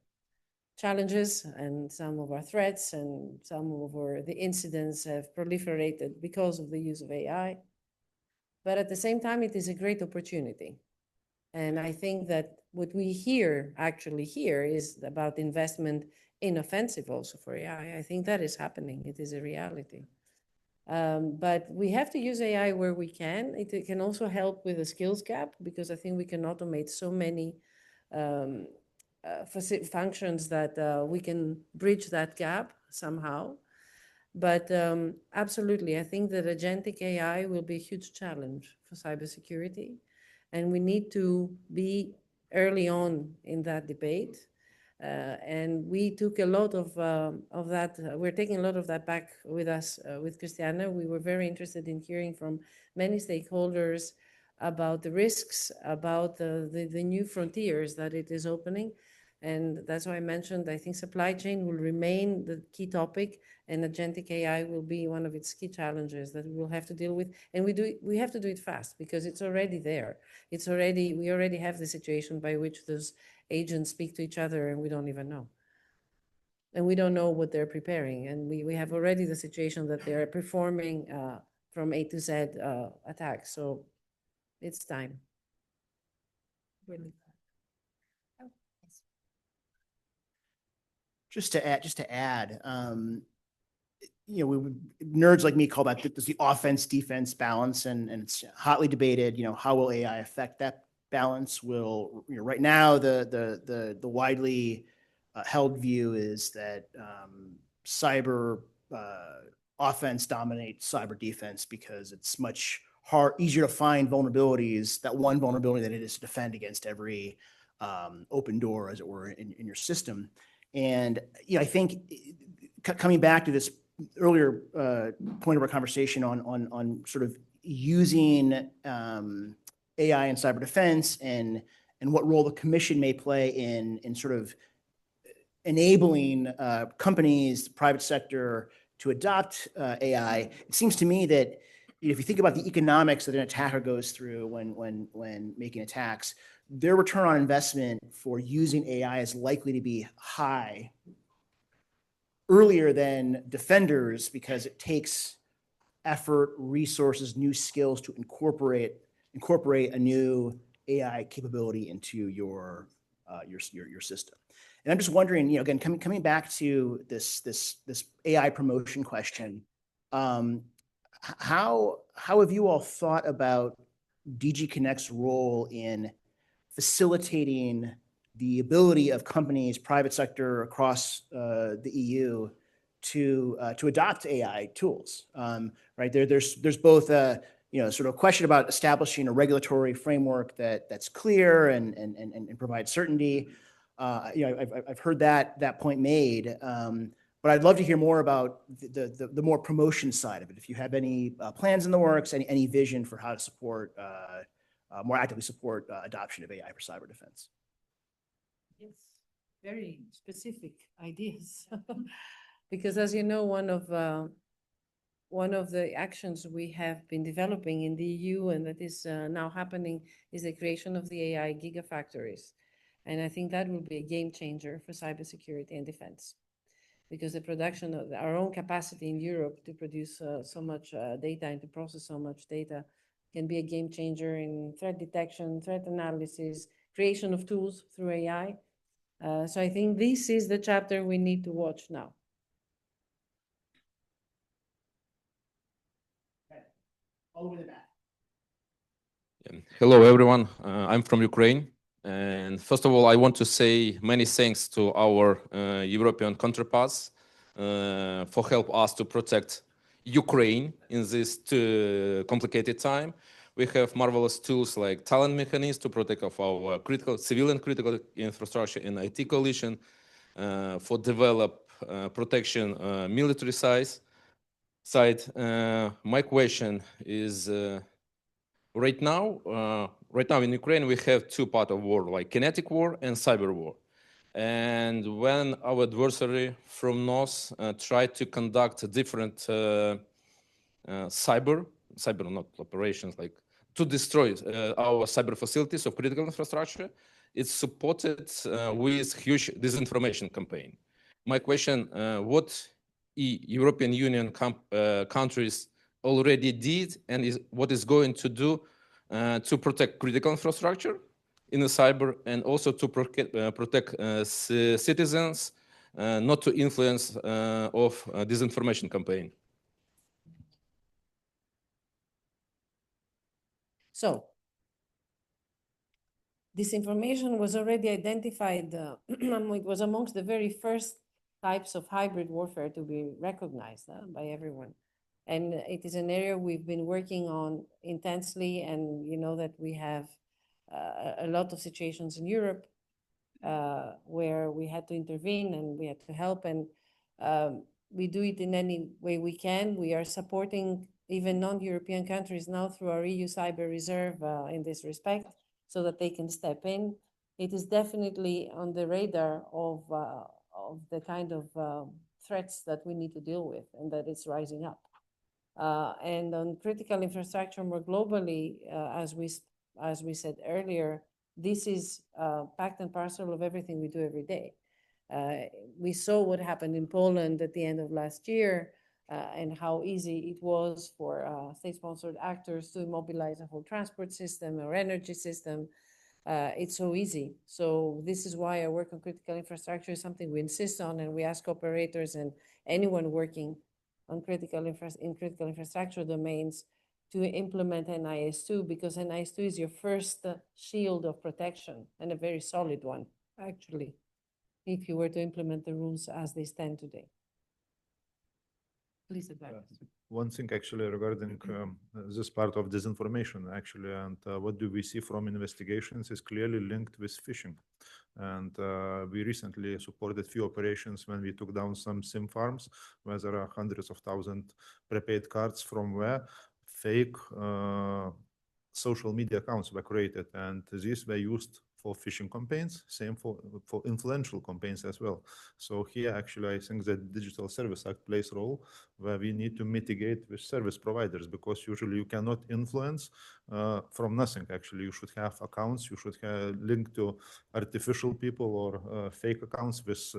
challenges and some of our threats, and some of the incidents have proliferated because of the use of AI. But at the same time, it is a great opportunity. And I think that what we actually hear is about investment in offensive also for AI. I think that is happening. It is a reality. But we have to use AI where we can. It can also help with the skills gap, because I think we can automate so many functions that we can bridge that gap somehow. But absolutely, I think that agentic AI will be a huge challenge for cybersecurity. And we need to be early on in that debate. And we took a lot of that. We're taking a lot of that back with us, with Christiana. We were very interested in hearing from many stakeholders about the risks, about the new frontiers that it is opening. And that's why I mentioned, I think supply chain will remain the key topic, and agentic AI will be one of its key challenges that we will have to deal with. And we have to do it fast, because it's already there. We already have the situation by which those agents speak to each other and we don't even know. And we don't know what they're preparing. And we have already the situation that they're performing from A to Z attacks. So it's time. Really. Just to add, nerds like me call that the offense-defense balance, and it's hotly debated. How will AI affect that balance? Right now the widely held view is that cyber offense dominates cyber defense, because it's much easier to find vulnerabilities, that one vulnerability, that it is to defend against every open door, as it were, in your system. And I think coming back to this earlier point of our conversation on sort of using AI in cyber defense, and what role the commission may play in sort of enabling companies, the private sector, to adopt AI. It seems to me that if you think about the economics that an attacker goes through when making attacks, their return on investment for using AI is likely to be high earlier than defenders, because it takes effort, resources, new skills to incorporate a new AI capability into your system. And I'm just wondering, again, coming back to this AI promotion question, how have you all thought about DG Connect's role in facilitating the ability of companies, private sector across the EU, to adopt AI tools? Right, there's both a sort of question about establishing a regulatory framework that's clear and provides certainty. I've heard that point made, but I'd love to hear more about the more promotion side of it. If you have any plans in the works, any vision for how to support more actively support adoption of AI for cyber defense. Yes, very specific ideas. Because as you know, one of the actions we have been developing in the EU, and that is now happening, is the creation of the AI gigafactories. And I think that will be a game changer for cybersecurity and defense, because the production of our own capacity in Europe to produce so much data and to process so much data can be a game changer in threat detection, threat analysis, creation of tools through AI. So I think this is the chapter we need to watch now. All over the back. Hello, everyone. I'm from Ukraine. And first of all, I want to say many thanks to our European counterparts for help us to protect Ukraine in this complicated time. We have marvelous tools like talent mechanisms to protect of our civilian critical infrastructure and IT coalition for develop protection military side. My question is, right now in Ukraine, we have two parts of war, like kinetic war and cyber war. And when our adversary from north tried to conduct different cyber not operations, like to destroy our cyber facilities of critical infrastructure. It's supported with huge disinformation campaign. My question, what European Union countries already did and what is going to do to protect critical infrastructure in the cyber, and also to protect citizens not to influence of disinformation campaign? So disinformation was already identified. It was amongst the very first types of hybrid warfare to be recognized by everyone. And it is an area we've been working on intensely. And you know that we have a lot of situations in Europe where we had to intervene and we had to help. And we do it in any way we can. We are supporting even non-European countries now through our EU Cyber Reserve in this respect, so that they can step in. It is definitely on the radar of the kind of threats that we need to deal with, and that it's rising up. And on critical infrastructure more globally, as we said earlier, this is part and parcel of everything we do every day. We saw what happened in Poland at the end of last year, and how easy it was for state-sponsored actors to immobilize a whole transport system or energy system. It's so easy. So this is why our work on critical infrastructure is something we insist on, and we ask operators and anyone working on critical infrastructure domains to implement NIS2, because NIS2 is your first shield of protection, and a very solid one, actually, if you were to implement the rules as they stand today. Please advance. One thing actually regarding this part of disinformation actually, and what do we see from investigations is clearly linked with phishing. And we recently supported few operations when we took down some SIM farms where there are hundreds of thousands prepaid cards from where fake social media accounts were created, and these were used for phishing campaigns, same for influential campaigns as well. So here, actually, I think that Digital Service Act plays a role where we need to mitigate with service providers, because usually you cannot influence from nothing. Actually, you should have accounts, you should have linked to artificial people or fake accounts with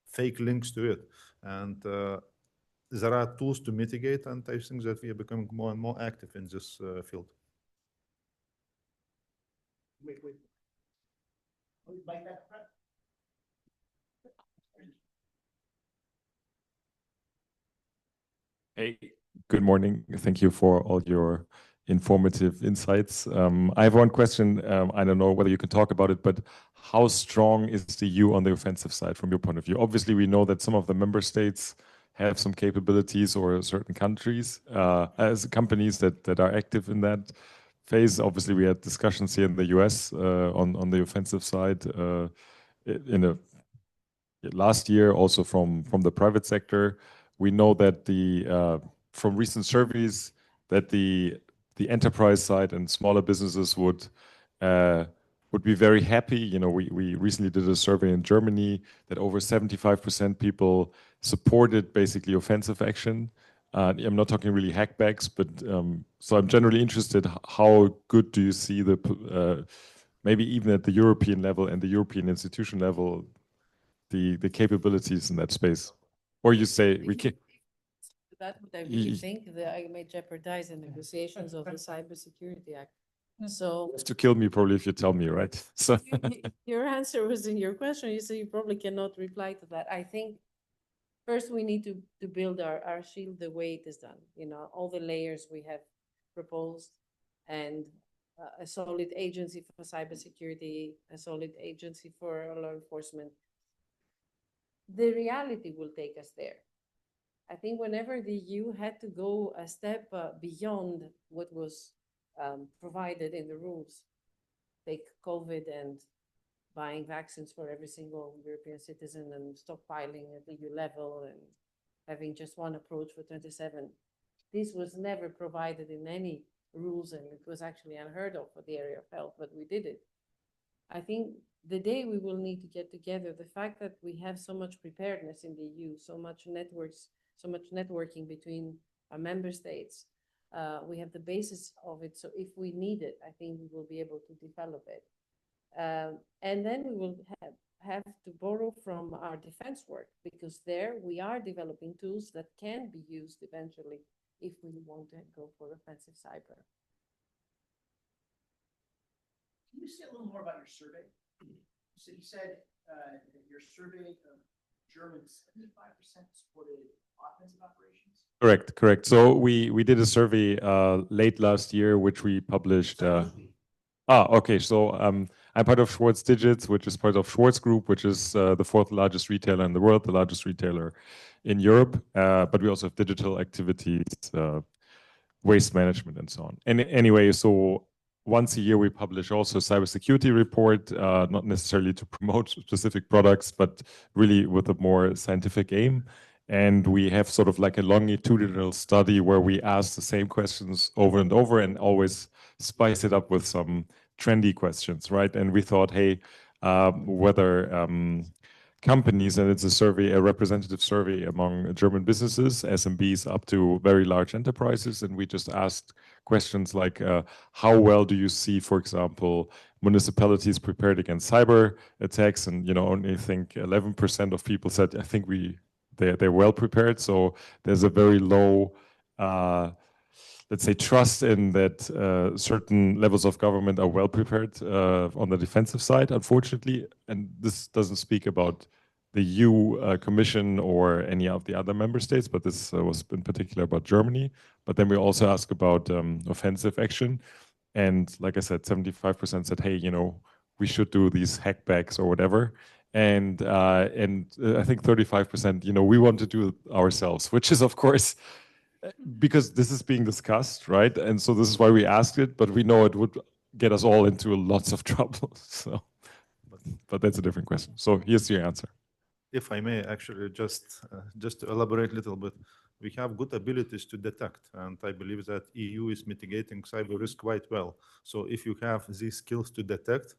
fake links to it. And there are tools to mitigate, and I think that we are becoming more and more active in this field. Wait. Hey, good morning. Thank you for all your informative insights. I have one question. I don't know whether you can talk about it, but how strong is the EU on the offensive side from your point of view? Obviously, we know that some of the member states have some capabilities, or certain countries as companies that are active in that phase. Obviously, we had discussions here in the US on the offensive side last year, also from the private sector. We know that from recent surveys that the enterprise side and smaller businesses would be very happy. You know, we recently did a survey in Germany that over 75% people supported basically offensive action. I'm not talking really hackbacks, but so I'm generally interested, how good do you see maybe even at the European level and the European institution level, the capabilities in that space? Or you say we can't. That would I really think that I may jeopardize the negotiations of the Cybersecurity Act. So Just to kill me probably if you tell me, right? So your answer was in your question. You say you probably cannot reply to that. I think first we need to build our shield the way it is done. You know, all the layers we have proposed, and a solid agency for cybersecurity, a solid agency for law enforcement. The reality will take us there. I think whenever the EU had to go a step beyond what was provided in the rules, take COVID and buying vaccines for every single European citizen and stockpiling at the EU level and having just one approach for 27. This was never provided in any rules, and it was actually unheard of for the area of health, but we did it. I think the day we will need to get together, the fact that we have so much preparedness in the EU, so much networks, so much networking between our member states. We have the basis of it. So if we need it, I think we will be able to develop it. And then we will have to borrow from our defense work, because there we are developing tools that can be used eventually if we want to go for offensive cyber. Can you say a little more about your survey? So you said your survey of Germans, 75% supported offensive operations? Correct. So we did a survey late last year, which we published. Okay. So I'm part of Schwarz Digits, which is part of Schwarz Group, which is the fourth largest retailer in the world, the largest retailer in Europe. But we also have digital activities, waste management, and so on. And anyway, so once a year we publish also a cybersecurity report, not necessarily to promote specific products, but really with a more scientific aim. And we have sort of like a longitudinal study where we ask the same questions over and over and always spice it up with some trendy questions, right? And we thought, hey, whether companies, and it's a survey, a representative survey among German businesses, SMBs up to very large enterprises. And we just asked questions like, how well do you see, for example, municipalities prepared against cyber attacks? And, only I think 11% of people said, I think they're well prepared. So there's a very low, let's say, trust in that certain levels of government are well prepared on the defensive side, unfortunately. And this doesn't speak about the EU Commission or any of the other member states, but this was in particular about Germany. But then we also ask about offensive action. And like I said, 75% said, hey, we should do these hackbacks or whatever. And I think 35%, we want to do it ourselves, which is, of course, because this is being discussed, right? And so this is why we asked it, but we know it would get us all into lots of trouble. So, but that's a different question. So here's your answer. If I may, actually, just to elaborate a little bit, we have good abilities to detect, and I believe that EU is mitigating cyber risk quite well. So if you have these skills to detect,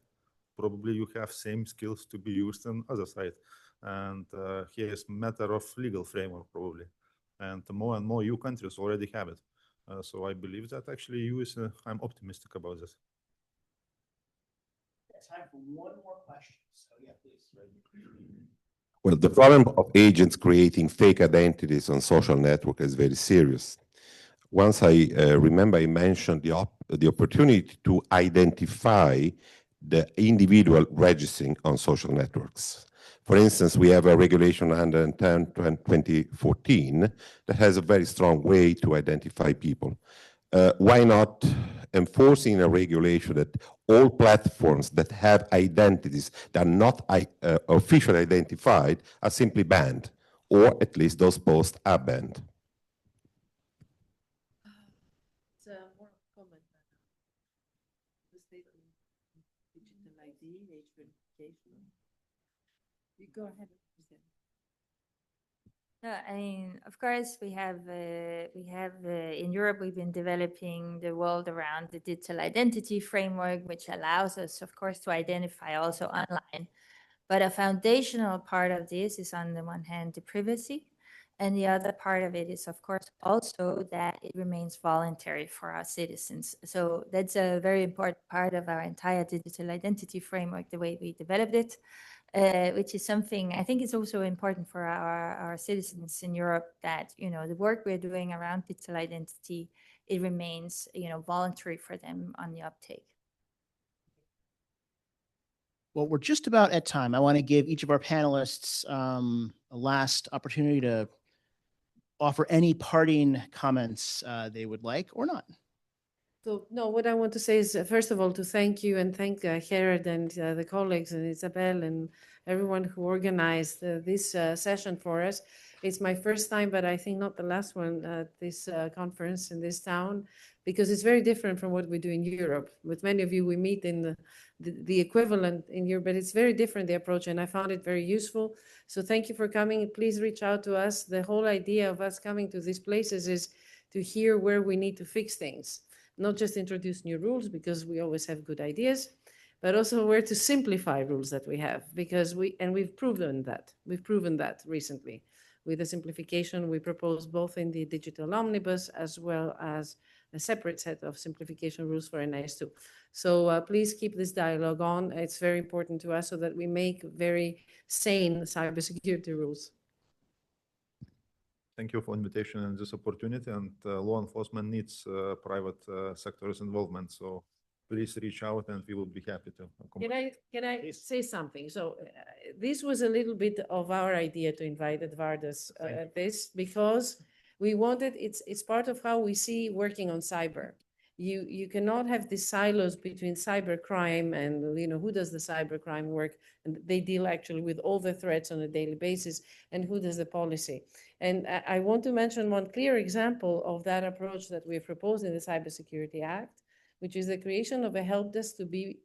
probably you have same skills to be used on other side. And here is matter of legal framework probably. And more and more EU countries already have it. So I believe that actually EU is, I'm optimistic about this. Time for one more question. So yeah, please. Well, the problem of agents creating fake identities on social network is very serious. Once I remember I mentioned the opportunity to identify the individual registering on social networks. For instance, we have a regulation 110/2014 that has a very strong way to identify people. Why not enforcing a regulation that all platforms that have identities that are not officially identified are simply banned, or at least those posts are banned? It's more comment the state of digital ID, age verification. You go ahead. No, I mean, of course, we have in Europe, we've been developing the world around the digital identity framework, which allows us, of course, to identify also online. But a foundational part of this is, on the one hand, the privacy. And the other part of it is, of course, also that it remains voluntary for our citizens. So that's a very important part of our entire digital identity framework, the way we developed it. Which is something I think is also important for our citizens in Europe, that, the work we're doing around digital identity, it remains, voluntary for them on the uptake. Well, we're just about at time. I want to give each of our panelists a last opportunity to offer any parting comments they would like or not. So, no, what I want to say is, first of all, to thank you and thank Gerard and the colleagues and Isabel and everyone who organized this session for us. It's my first time, but I think not the last one at this conference in this town, because it's very different from what we do in Europe. With many of you, we meet in the equivalent in Europe, but it's very different, the approach, and I found it very useful. So thank you for coming. Please reach out to us. The whole idea of us coming to these places is to hear where we need to fix things. Not just introduce new rules, because we always have good ideas, but also where to simplify rules that we have, because we've proven that. We've proven that recently. with the simplification we propose both in the digital omnibus as well as a separate set of simplification rules for NIS2. So please keep this dialogue on. It's very important to us so that we make very sane cybersecurity rules. Thank you for invitation and this opportunity. And law enforcement needs private sector's involvement. So please reach out and we will be happy to accompany. Can I say something? So this was a little bit of our idea to invite Edvardas this because we wanted, it's part of how we see working on cyber. You cannot have these silos between cybercrime and, you know, who does the cybercrime work, and they deal actually with all the threats on a daily basis, and who does the policy. And I want to mention one clear example of that approach that we proposed in the Cybersecurity Act, which is the creation of a help desk to be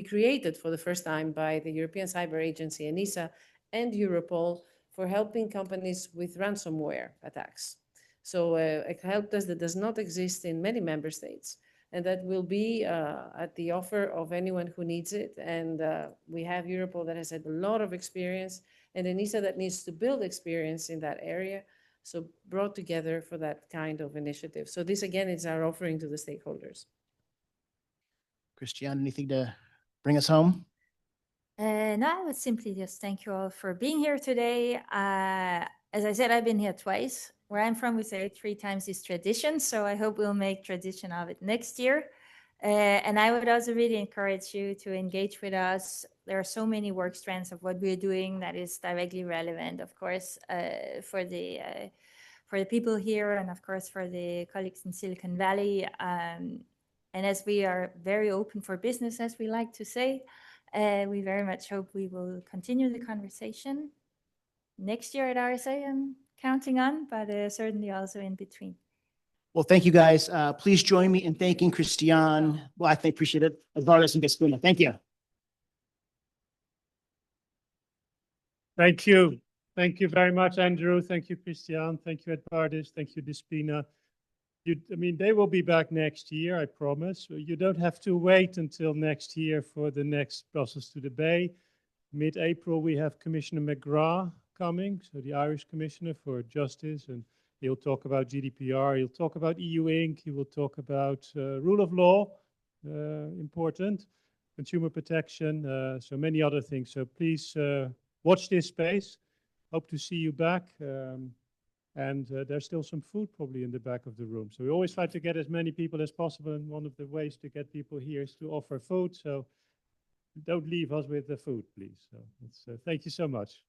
created for the first time by the European Cyber Agency, ENISA, and Europol for helping companies with ransomware attacks. So a help desk that does not exist in many member states, and that will be at the offer of anyone who needs it. And we have Europol that has had a lot of experience, and ENISA that needs to build experience in that area. So brought together for that kind of initiative. So this again is our offering to the stakeholders. Christiane, anything to bring us home? No, I would simply just thank you all for being here today. As I said, I've been here twice. Where I'm from, we say 3 times is tradition. So I hope we'll make tradition of it next year. And I would also really encourage you to engage with us. There are so many work strands of what we're doing that is directly relevant, of course, for the people here and, of course, for the colleagues in Silicon Valley. And as we are very open for business, as we like to say, we very much hope we will continue the conversation next year at RSA. I'm counting on, but certainly also in between. Well, thank you guys. Please join me in thanking Christiane. Well, I appreciate it. Edvardas and Despina. Thank you. Thank you. Thank you very much, Andrew. Thank you, Christiane. Thank you, Edvardas. Thank you, Despina. I mean, they will be back next year, I promise. You don't have to wait until next year for the next Brussels to the Bay. Mid-April, we have Commissioner McGrath coming, so the Irish Commissioner for Justice, and he'll talk about GDPR, he'll talk about EU Inc., he will talk about rule of law, important, consumer protection, so many other things. So please watch this space. Hope to see you back. And there's still some food probably in the back of the room. So we always try to get as many people as possible, and one of the ways to get people here is to offer food. So don't leave us with the food, please. So thank you so much.